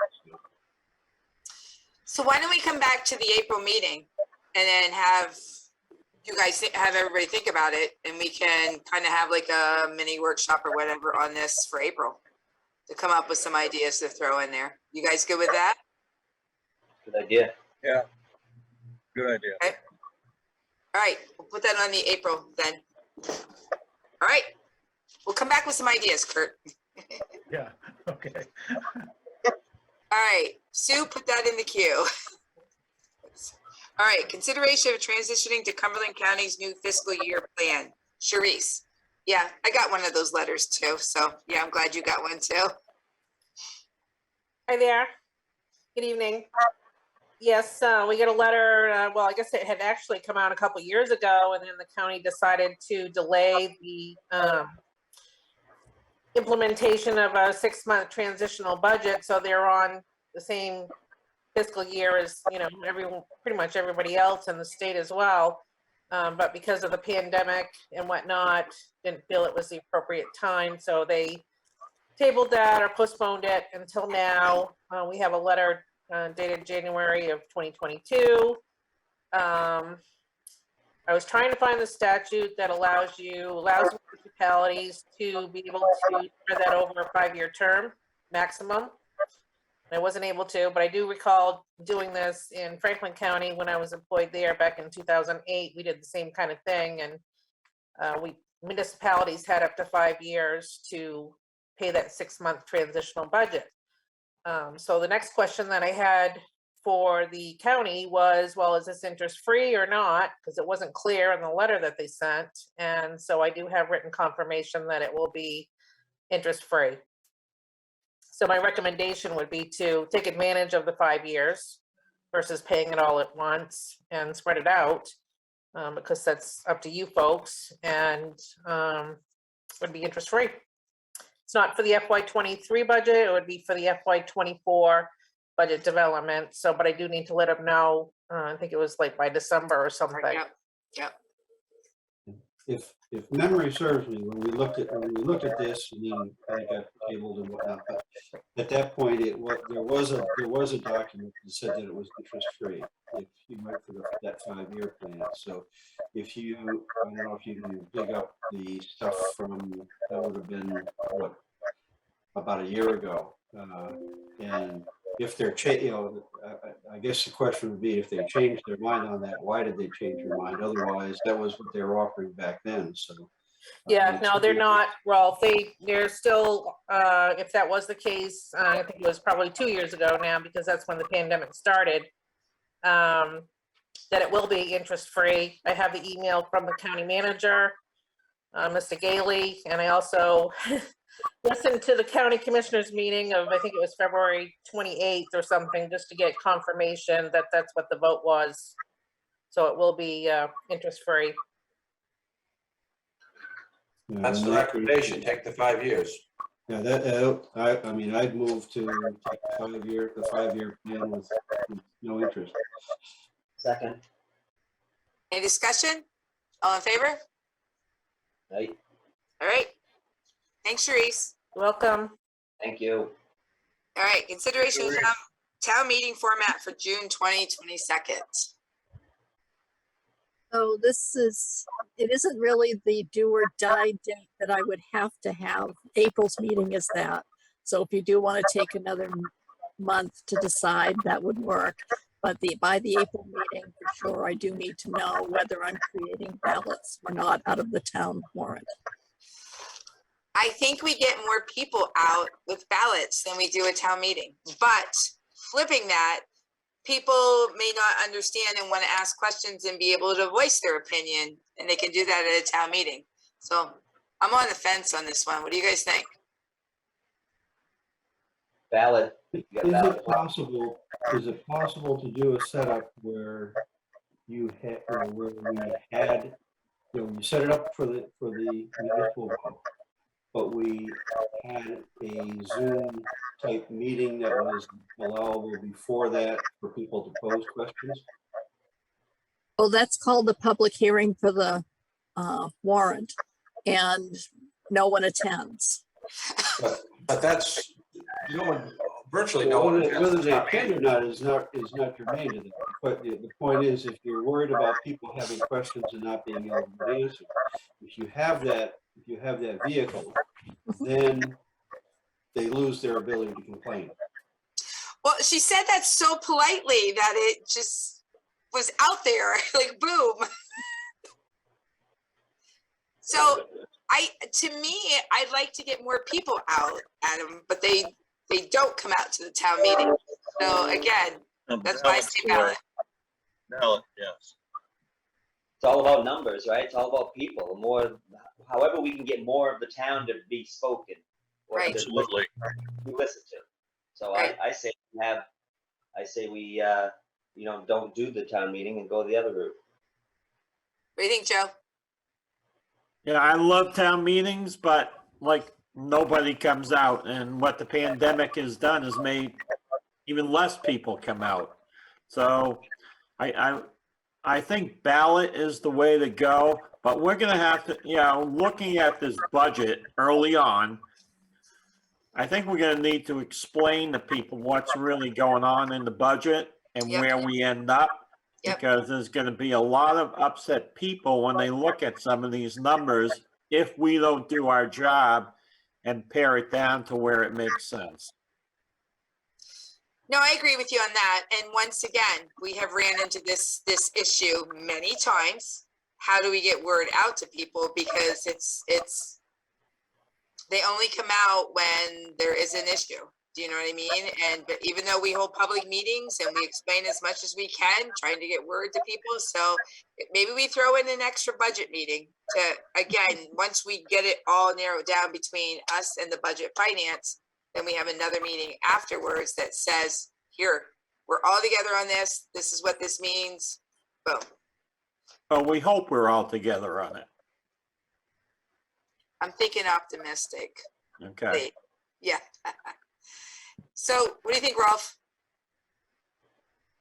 so why don't we come back to the April meeting and then have you guys have everybody think about it, and we can kind of have like a mini workshop or whatever on this for April to come up with some ideas to throw in there. You guys good with that? Good idea. Yeah. Good idea. Okay. All right, we'll put that on the April then. All right, we'll come back with some ideas, Kurt. Yeah, okay. All right, Sue, put that in the queue. All right, consideration of transitioning to Cumberland County's new fiscal year plan. Sharice, yeah, I got one of those letters too. So yeah, I'm glad you got one too. Hi there. Good evening. Yes, we get a letter. Well, I guess it had actually come out a couple years ago, and then the county decided to delay the implementation of a 6-month transitional budget. So they're on the same fiscal year as pretty much everybody else in the state as well. But because of the pandemic and whatnot, didn't feel it was the appropriate time, so they tabled that or postponed it until now. We have a letter dated January of 2022. I was trying to find the statute that allows municipalities to be able to spread that over a 5-year term maximum. I wasn't able to, but I do recall doing this in Franklin County when I was employed there back in 2008. We did the same kind of thing, and municipalities had up to 5 years to pay that 6-month transitional budget. So the next question that I had for the county was, well, is this interest free or not? Because it wasn't clear in the letter that they sent. And so I do have written confirmation that it will be interest free. So my recommendation would be to take advantage of the 5 years versus paying it all at once and spread it out, because that's up to you folks, and would be interest free. It's not for the FY23 budget, it would be for the FY24 budget development. So, but I do need to let them know, I think it was like by December or something. Yep. If memory serves me, when we looked at this, and then I got tabled and whatnot, but at that point, there was a document that said that it was interest free if you went for that 5-year plan. So if you, I don't know if you can dig up the stuff from, that would have been what, about a year ago, and if they're I guess the question would be, if they changed their mind on that, why did they change their mind? Otherwise, that was what they were offering back then. So Yeah, no, they're not, Ralph. They're still, if that was the case, I think it was probably 2 years ago now, because that's when the pandemic started, that it will be interest-free. I have the email from the county manager, Mr. Gailey, and I also listened to the county commissioners meeting of, I think it was February 28th or something, just to get confirmation that that's what the vote was. So it will be interest-free. That's the recommendation, take the 5 years. Yeah, that, I mean, I'd move to take the 5-year plan with no interest. Second. Any discussion? All in favor? Right. All right. Thanks, Sharice. Welcome. Thank you. All right, consideration of town meeting format for June 2022. So it isn't really the do or die date that I would have to have. April's meeting is that. So if you do want to take another month to decide, that would work. But by the April meeting, for sure, I do need to know whether I'm creating ballots or not out of the town warrant. I think we get more people out with ballots than we do a town meeting. But flipping that, people may not understand and want to ask questions and be able to voice their opinion, and they can do that at a town meeting. So I'm on the fence on this one. What do you guys think? Valid. Is it possible to do a setup where you had, where we had, you set it up for the municipal vote, but we had a Zoom type meeting that was allowable before that for people to pose questions? Well, that's called the public hearing for the warrant, and no one attends. But that's, no one, virtually no one. Whether they attend or not is not germane to that. But the point is, if you're worried about people having questions and not being able to answer, if you have that vehicle, then they lose their ability to complain. Well, she said that so politely that it just was out there, like boom. So to me, I'd like to get more people out, Adam, but they don't come out to the town meeting. So again, that's why I say ballot. Ballot, yes. It's all about numbers, right? It's all about people. However we can get more of the town to be spoken. Or Right. Absolutely. We listen to. So Right. I say we don't do the town meeting and go the other route. What do you think, Joe? Yeah, I love town meetings, but like nobody comes out, and what the pandemic has done is made even less people come out. So I think ballot is the way to go, but we're gonna have to, looking at this budget early on, I think we're gonna need to explain to people what's really going on in the budget and Yep. where we end up. Yep. Because there's gonna be a lot of upset people when they look at some of these numbers if we don't do our job and pare it down to where it makes sense. No, I agree with you on that. And once again, we have ran into this issue many times. How do we get word out to people? Because they only come out when there is an issue. Do you know what I mean? But even though we hold public meetings and we explain as much as we can, trying to get word to people. So maybe we throw in an extra budget meeting to, again, once we get it all narrowed down between us and the budget finance, then we have another meeting afterwards that says, here, we're all together on this. This is what this means. Boom. But we hope we're all together on it. I'm thinking optimistic. Okay. Yeah. So what do you think, Rolf?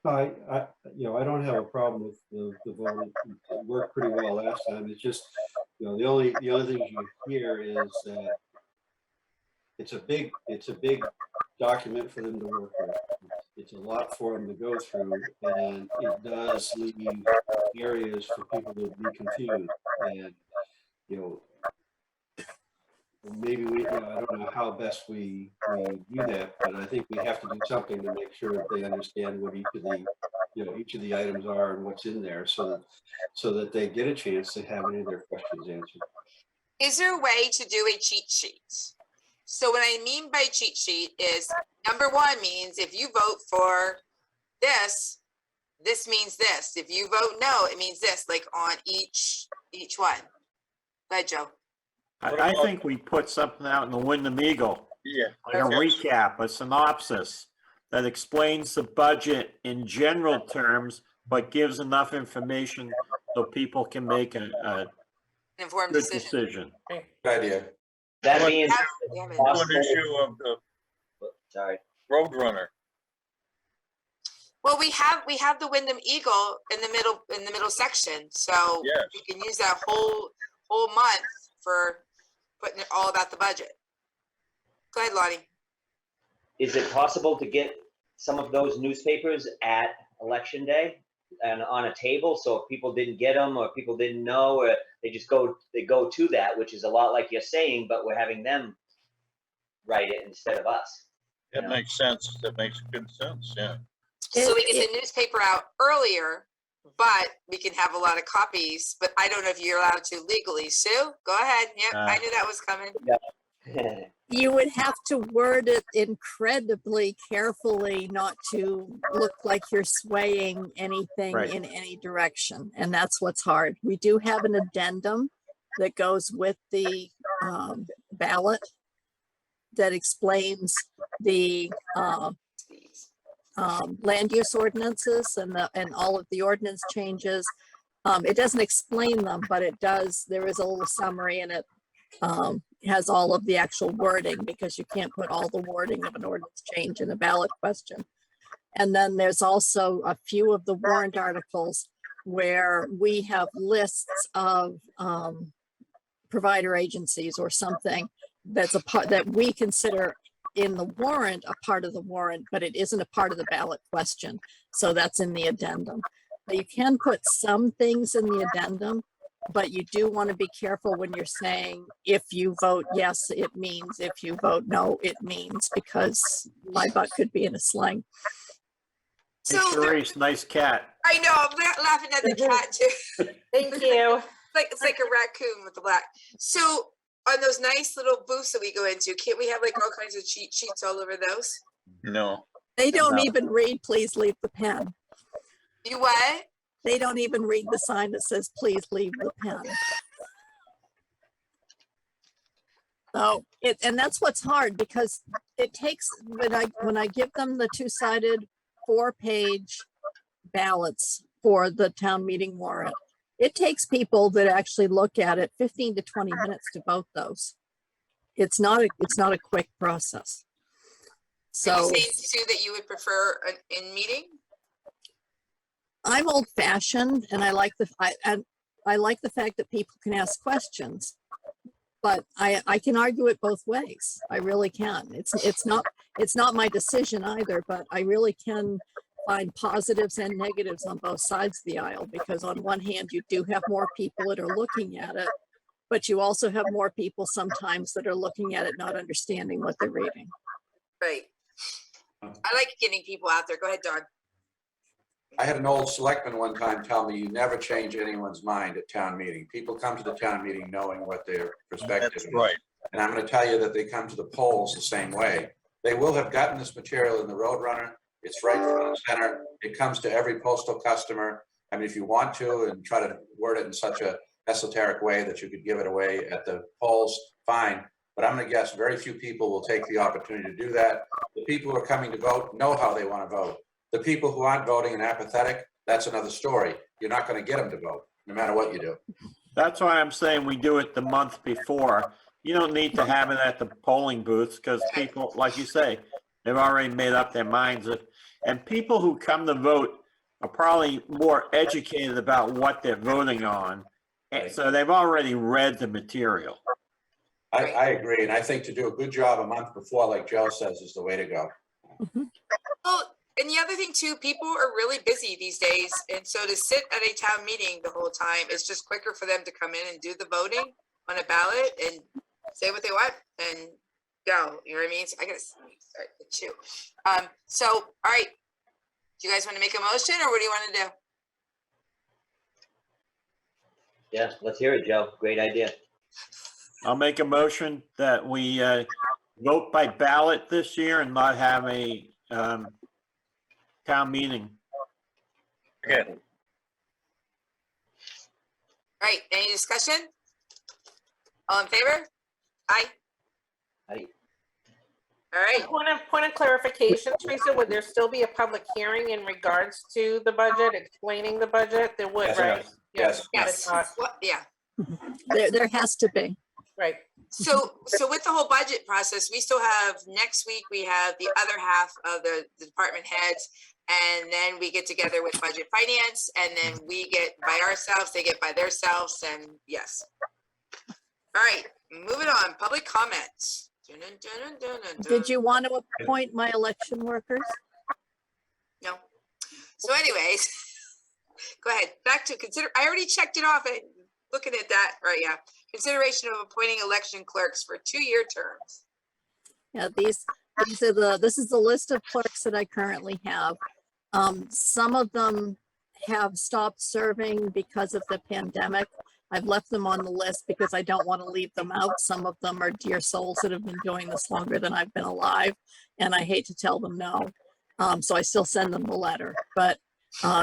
I don't have a problem with the vote. It worked pretty well last time. It's just, the only thing you hear is that it's a big document for them to work with. It's a lot for them to go through, and it does leave areas for people to be confused. And, maybe I don't know how best we do that, but I think we have to do something to make sure that they understand what each of the items are and what's in there, so that they get a chance to have any of their questions answered. Is there a way to do a cheat sheet? So what I mean by cheat sheet is, number one means if you vote for this means this. If you vote no, it means this, like on each one. Go ahead, Joe. I think we put something out in the Wyndham Eagle, Yeah. like a recap, a synopsis that explains the budget in general terms, but gives enough information so people can make a Informed good decision. decision. Good idea. That being Damn it. One issue of the sorry. Roadrunner. Well, we have the Wyndham Eagle in the middle section, so Yes. you can use that whole month for putting it all about the budget. Go ahead, Lonnie. Is it possible to get some of those newspapers at election day and on a table. So if people didn't get them or people didn't know, or they just go to that, which is a lot like you're saying, but we're having them write it instead of us. That makes sense. That makes good sense, yeah. So we get the newspaper out earlier, but we can have a lot of copies, but I don't know if you're allowed to legally. Sue, go ahead. Yep, I knew that was coming. You would have to word it incredibly carefully not to look like you're swaying anything Right. in any direction. And that's what's hard. We do have an addendum that goes with the ballot that explains the land use ordinances and all of the ordinance changes. It doesn't explain them, but it does. There is a little summary in it. Has all of the actual wording, because you can't put all the wording of an ordinance change in a ballot question. And then there's also a few of the warrant articles where we have lists of provider agencies or something that's a part that we consider in the warrant a part of the warrant, but it isn't a part of the ballot question. So that's in the addendum. But you can put some things in the addendum, but you do want to be careful when you're saying, if you vote yes, it means, if you vote no, it means, because my butt could be in a sling. Hey, So there- Sharice, nice cat. I know, I'm laughing at the cat too. Thank you. It's like a raccoon with the black. So on those nice little booths that we go into, can't we have like all kinds of cheat sheets all over those? No. They don't No. even read, please leave the pen. You what? They don't even read the sign that says, please leave the pen. So and that's what's hard, because it takes, when I give them the 2-sided 4-page ballots for the town meeting warrant, it takes people that actually look at it 15 to 20 minutes to vote those. It's not a quick process. So So you saying, Sue, that you would prefer an in meeting? I'm old fashioned, and I like I like the fact that people can ask questions, but I can argue it both ways. I really can. It's not my decision either, but I really can find positives and negatives on both sides of the aisle, because on one hand, you do have more people that are looking at it, but you also have more people sometimes that are looking at it not understanding what they're reading. Right. I like getting people out there. Go ahead, Don. I had an old selectman one time tell me, you never change anyone's mind at town meeting. People come to the town meeting knowing what their perspective That's is. right. And I'm going to tell you that they come to the polls the same way. They will have gotten this material in the Roadrunner. It's right front and center. It comes to every postal customer. I mean, if you want to and try to word it in such a esoteric way that you could give it away at the polls, fine. But I'm going to guess very few people will take the opportunity to do that. The people who are coming to vote know how they want to vote. The people who aren't voting and apathetic, that's another story. You're not going to get them to vote, no matter what you do. That's why I'm saying we do it the month before. You don't need to have it at the polling booths, because people, like you say, they've already made up their minds. And people who come to vote are probably more educated about what they're voting on. And so they've already read the material. I agree. And I think to do a good job a month before, like Joe says, is the way to go. Well, and the other thing too, people are really busy these days. And so to sit at a town meeting the whole time, it's just quicker for them to come in and do the voting on a ballot and say what they want and go. You know what I mean? So I gotta start the chew. So, all right. Do you guys want to make a motion, or what do you want to do? Yeah, let's hear it, Joe. Great idea. I'll make a motion that we vote by ballot this year and not have a town meeting. Okay. All right, any discussion? All in favor? Aye. Aye. All right, Point of clarification, Teresa, would there still be a public hearing in regards to the budget, explaining the budget? There would, Yes, right? yes. yes, I thought- well, yeah. There has to be. Right. So with the whole budget process, we still have, next week, we have the other half of the department heads. And then we get together with budget finance, and then we get by ourselves, they get by themselves, and yes. All right, moving on, public comments. Dun, dun, dun, dun, dun, dun. Did you want to appoint my election workers? No. So anyways, Go ahead. Back to consider, I already checked it off. Looking at that, right, yeah. Consideration of appointing election clerks for 2-year terms. Yeah, this is the list of clerks that I currently have. Some of them have stopped serving because of the pandemic. I've left them on the list because I don't want to leave them out. Some of them are dear souls that have been doing this longer than I've been alive, and I hate to tell them no. So I still send them the letter, but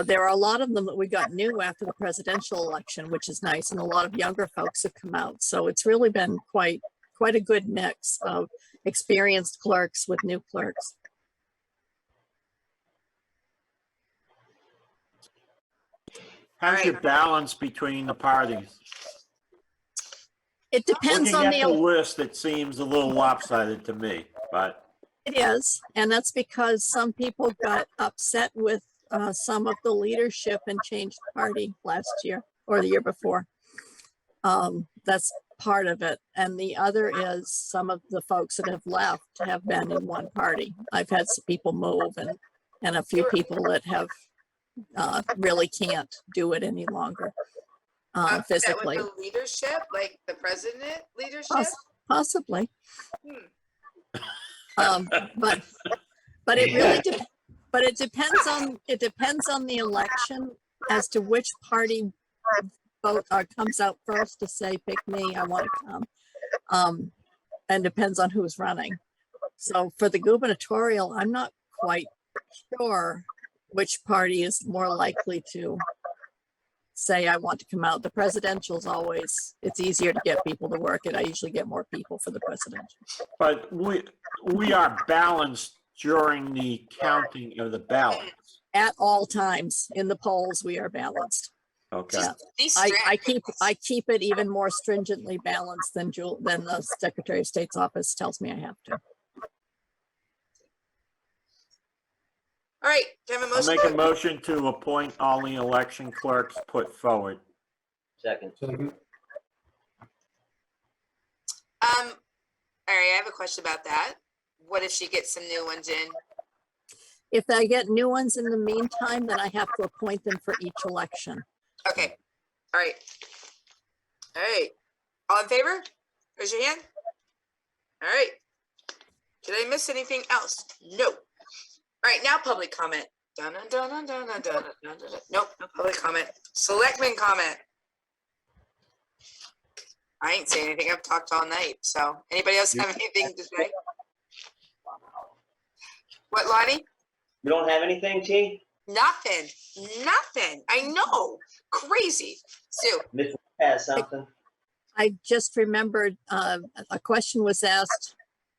there are a lot of them that we got new after the presidential election, which is nice, and a lot of younger folks have come out. So it's really been quite a good mix of experienced clerks with new clerks. How's your balance between the parties? It depends Looking on at the list, it seems a little lopsided to me, but It is, and that's because some people got upset with some of the leadership and changed party last year or the year before. That's part of it. And the other is some of the folks that have left have been in one party. I've had some people move and a few people that have really can't do it any longer physically. With the leadership, like the president leadership? Possibly. But it really but it depends on the election as to which party vote comes out first to say pick me, I want to come, and depends on who's running. So for the gubernatorial, I'm not quite sure which party is more likely to say I want to come out. The presidential's always, it's easier to get people to work it. I usually get more people for the presidential. but we are balanced during the counting of the ballots. At all times in the polls, we are balanced. Okay. Yeah. I keep it even more stringently balanced than the Secretary of State's office tells me I have to. All right, do I have a I'll motion? make a motion to appoint all the election clerks put forward. Second. All right, I have a question about that. What if she gets some new ones in? If I get new ones in the meantime, then I have to appoint them for each election. Okay, all right. All right, all in favor? Raise your hand. All right. Did I miss anything else? No. All right, now public comment. Dun, dun, dun, dun, dun, dun, dun, dun, dun. Nope, no public comment. Selectmen comment. I ain't saying anything. I've talked all night. So anybody else have anything to say? What, Lonnie? You don't have anything, T? Nothing. I know. Crazy. Sue. Miss has something. I just remembered a question was asked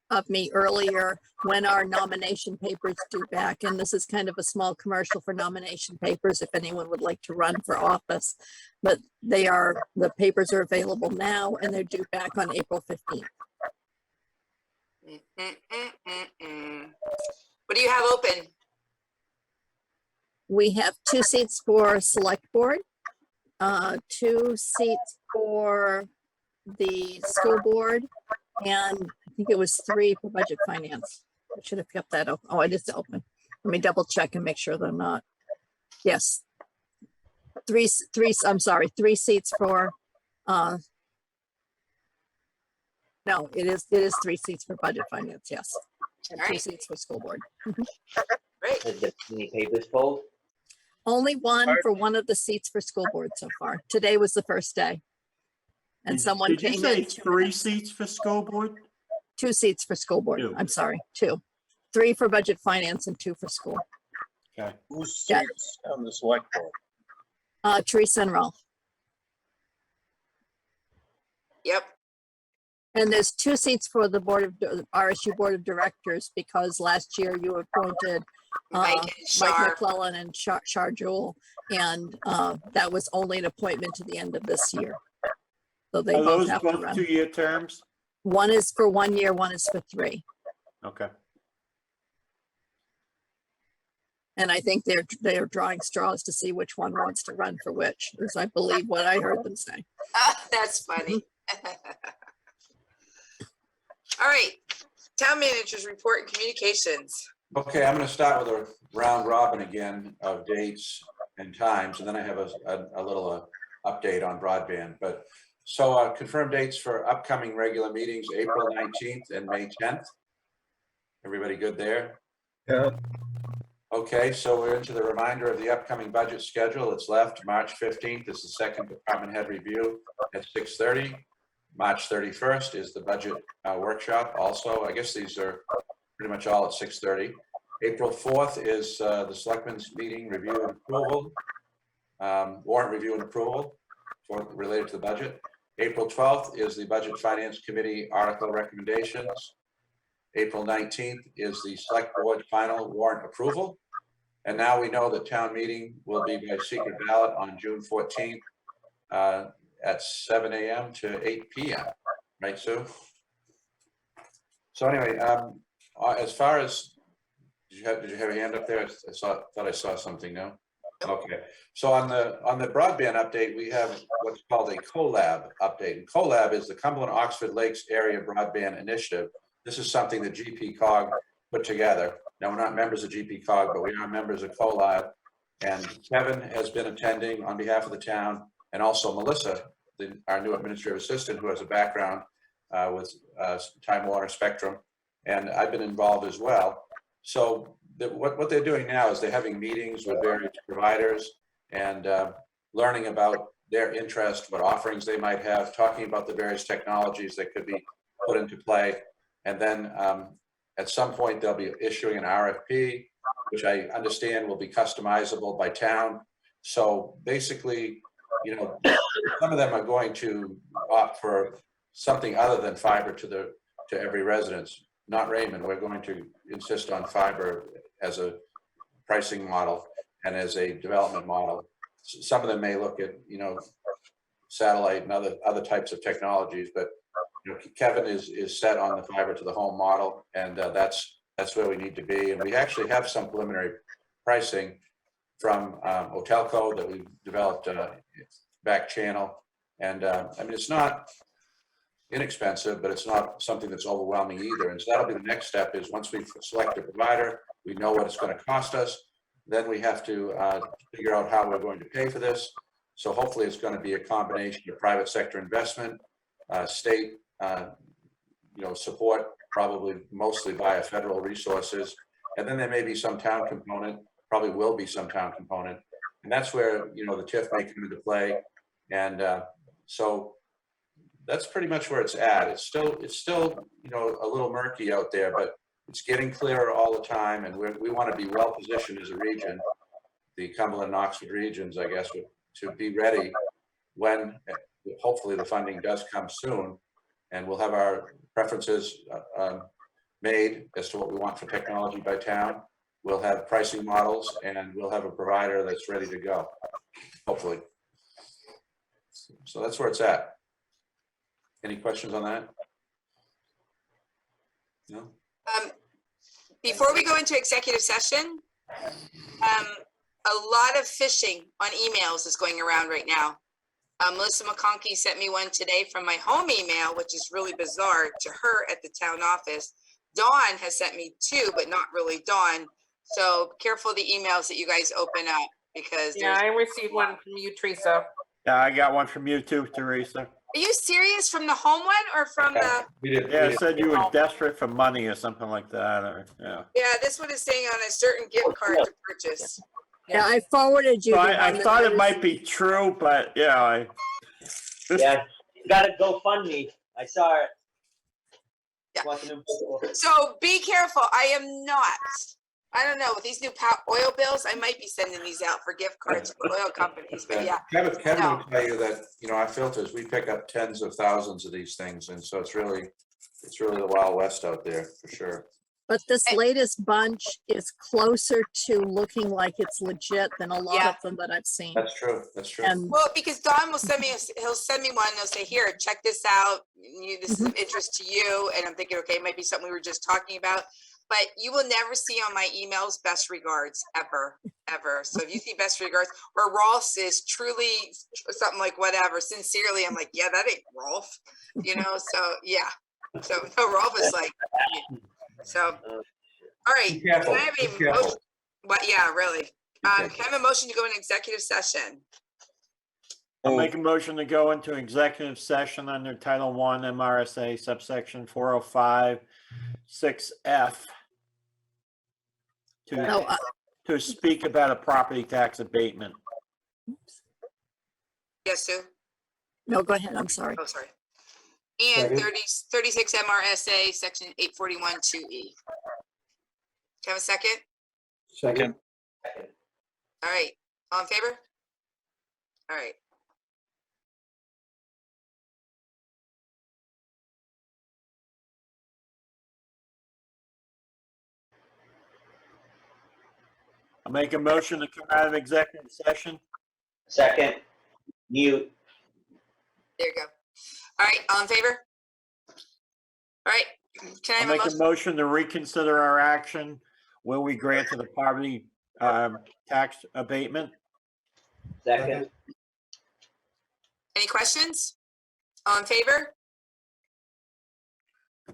of me earlier when our nomination papers due back, and this is kind of a small commercial for nomination papers if anyone would like to run for office, but the papers are available now and they're due back on April 15th. What do you have open? We have 2 seats for Select Board, 2 seats for the school board, and I think it was 3 for budget finance. I should have kept that open. Oh, it is open. Let me double check and make sure they're not. Yes. 3 seats for, no, it is 3 seats for budget finance, yes. And 2 seats for school board. Great. Has there been any papers pulled? Only one for one of the seats for school board so far. Today was the first day. And someone Did you came say in. 3 seats for school board? 2 seats for school board. 2. I'm sorry, 2. 3 for budget finance and 2 for school. Okay. Who's Yeah. seats on the select board? Teresa and Ralph. Yep. And there's 2 seats for the RSU Board of Directors because last year you appointed Mike and Mike Shar. McClellan and Shar Jewell. And that was only an appointment to the end of this year. So they Are both those have to both run. 2-year terms? One is for 1 year, one is for 3. Okay. And I think they're drawing straws to see which one wants to run for which, is I believe what I heard them say. That's funny. All right, town managers report and communications. Okay, I'm gonna start with a round robin again of dates. and times, and then I have a little update on broadband. But so confirmed dates for upcoming regular meetings, April 19th and May 10th. Everybody good there? Yeah. Okay, so we're into the reminder of the upcoming budget schedule. It's left. March 15th is the second department head review at 6:30. March 31st is the budget workshop. Also, I guess these are pretty much all at 6:30. April 4th is the selectmen's meeting review and approval, warrant review and approval related to the budget. April 12th is the budget finance committee article recommendations. April 19th is the select board final warrant approval. And now we know that town meeting will be by secret ballot on June 14th at 7 a.m. to 8 p.m. Right, Sue? So anyway, as far as, did you have a hand up there? I thought I saw something, no? Okay, so on the broadband update, we have what's called a CoLab update. And CoLab is the Cumberland Oxford Lakes Area Broadband Initiative. This is something that GPCOG put together. Now, we're not members of GPCOG, but we are members of CoLab. And Kevin has been attending on behalf of the town, and also Melissa, our new administrative assistant, who has a background with Time Warner Spectrum. And I've been involved as well. So what they're doing now is they're having meetings with various providers and learning about their interest, what offerings they might have, talking about the various technologies that could be put into play. And then at some point, they'll be issuing an RFP, which I understand will be customizable by town. So basically, you know, some of them are going to opt for something other than fiber to every residence. Not Raymond, we're going to insist on fiber as a pricing model and as a development model. Some of them may look at, you know, satellite and other types of technologies, but you know, Kevin is set on the fiber to the home model, and that's where we need to be. And we actually have some preliminary pricing from Otelco that we've developed back channel. And I mean, it's not inexpensive, but it's not something that's overwhelming either. And so that'll be the next step, is once we select a provider, we know what it's going to cost us. Then we have to figure out how we're going to pay for this. So hopefully it's going to be a combination of private sector investment, state, you know, support, probably mostly via federal resources. And then there may be some town component, probably will be some town component. And that's where, you know, the TIF may come into play. And so that's pretty much where it's at. It's still, you know, a little murky out there, but it's getting clearer all the time. And we want to be well positioned as a region, the Cumberland and Oxford regions, I guess, to be ready when hopefully the funding does come soon. And we'll have our preferences made as to what we want for technology by town. We'll have pricing models, and we'll have a provider that's ready to go, hopefully. So that's where it's at. Any questions on that? No? Before we go into executive session, a lot of phishing on emails is going around right now. Melissa McConkey sent me one today from my home email, which is really bizarre, to her at the town office. Dawn has sent me two, but not really Dawn. So careful the emails that you guys open up, because Yeah, I received one from you, Teresa. Yeah, I got one from you too, Teresa. Are you serious? From the home one or from the? Yeah, it said you were desperate for money or something like that, or, yeah. Yeah, this one is saying on a certain gift card to purchase. Yeah, I forwarded you. So the I one that thought it was- might be true, but yeah, Yeah, got to GoFundMe. I saw it. Yeah. Want the new book? So be careful. I am not. I don't know, with these new oil bills, I might be sending these out for gift cards for oil companies, but yeah. Kevin No. will tell you that, you know, our filters, we pick up tens of thousands of these things. And so it's really the Wild West out there, for sure. But this latest bunch is closer to looking like it's legit than a lot Yeah. of them that I've seen. That's true. That's true. And Well, because Don will send me, he'll send me one, and he'll say, here, check this out. This is of interest to you. And I'm thinking, okay, it might be something we were just talking about. But you will never see on my emails best regards, ever, ever. So if you see best regards, or Rolf is truly something like whatever, sincerely, I'm like, yeah, that ain't Rolf, you know? So yeah. So no, Rolf is like, yeah. So, all right. Be careful. Can I have a Be careful. motion? What? Yeah, really. Can I have a motion to go in executive session? I'll make a motion to go into executive session under Title I MRSA subsection 405 6F No, to speak about a property tax abatement. Yes, Sue? no, go ahead. I'm sorry. Oh, sorry. And Second. 36 MRSA, section 841 2E. Can I have a second? Second. All right, all in favor? All right. I'll make a motion to come out of executive session. Second, mute. There you go. All right, all in favor? All right, can I I'll have a make a motion? motion to reconsider our action when we granted the property tax abatement. Second, Any questions? All in favor?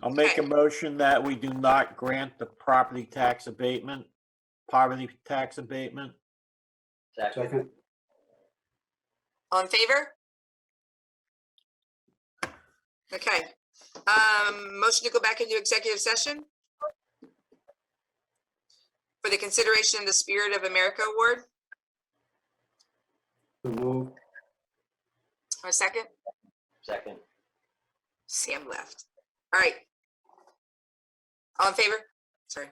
I'll make a Okay. motion that we do not grant the poverty tax abatement. second, Second. All in favor? Okay. Motion to go back into executive session for the consideration of the Spirit of America Award. So move. Or a second? second, Sam left. All right. All in favor? Sorry.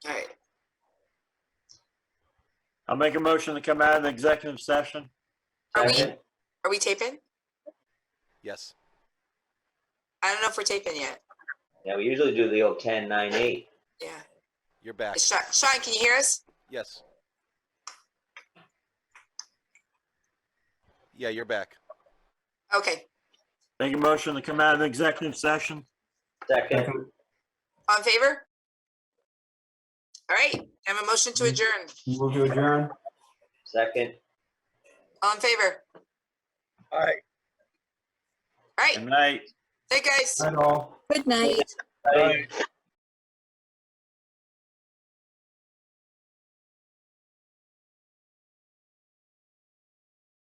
All right. I'll make a motion to come out of the executive session. Are we, second, are we taping? Yes. I don't know if we're taping yet. yeah, we usually do the old 10, 9, 8. Yeah. You're back. It's Sean, can you hear us? Yes. Yeah, you're back. Okay. Make a motion to come out of the executive session. Second, All in favor? All right. I have a motion to adjourn. Move to adjourn. second. All in favor? All right. All right. Good night. Hey, guys. Night all. Good night. Aye.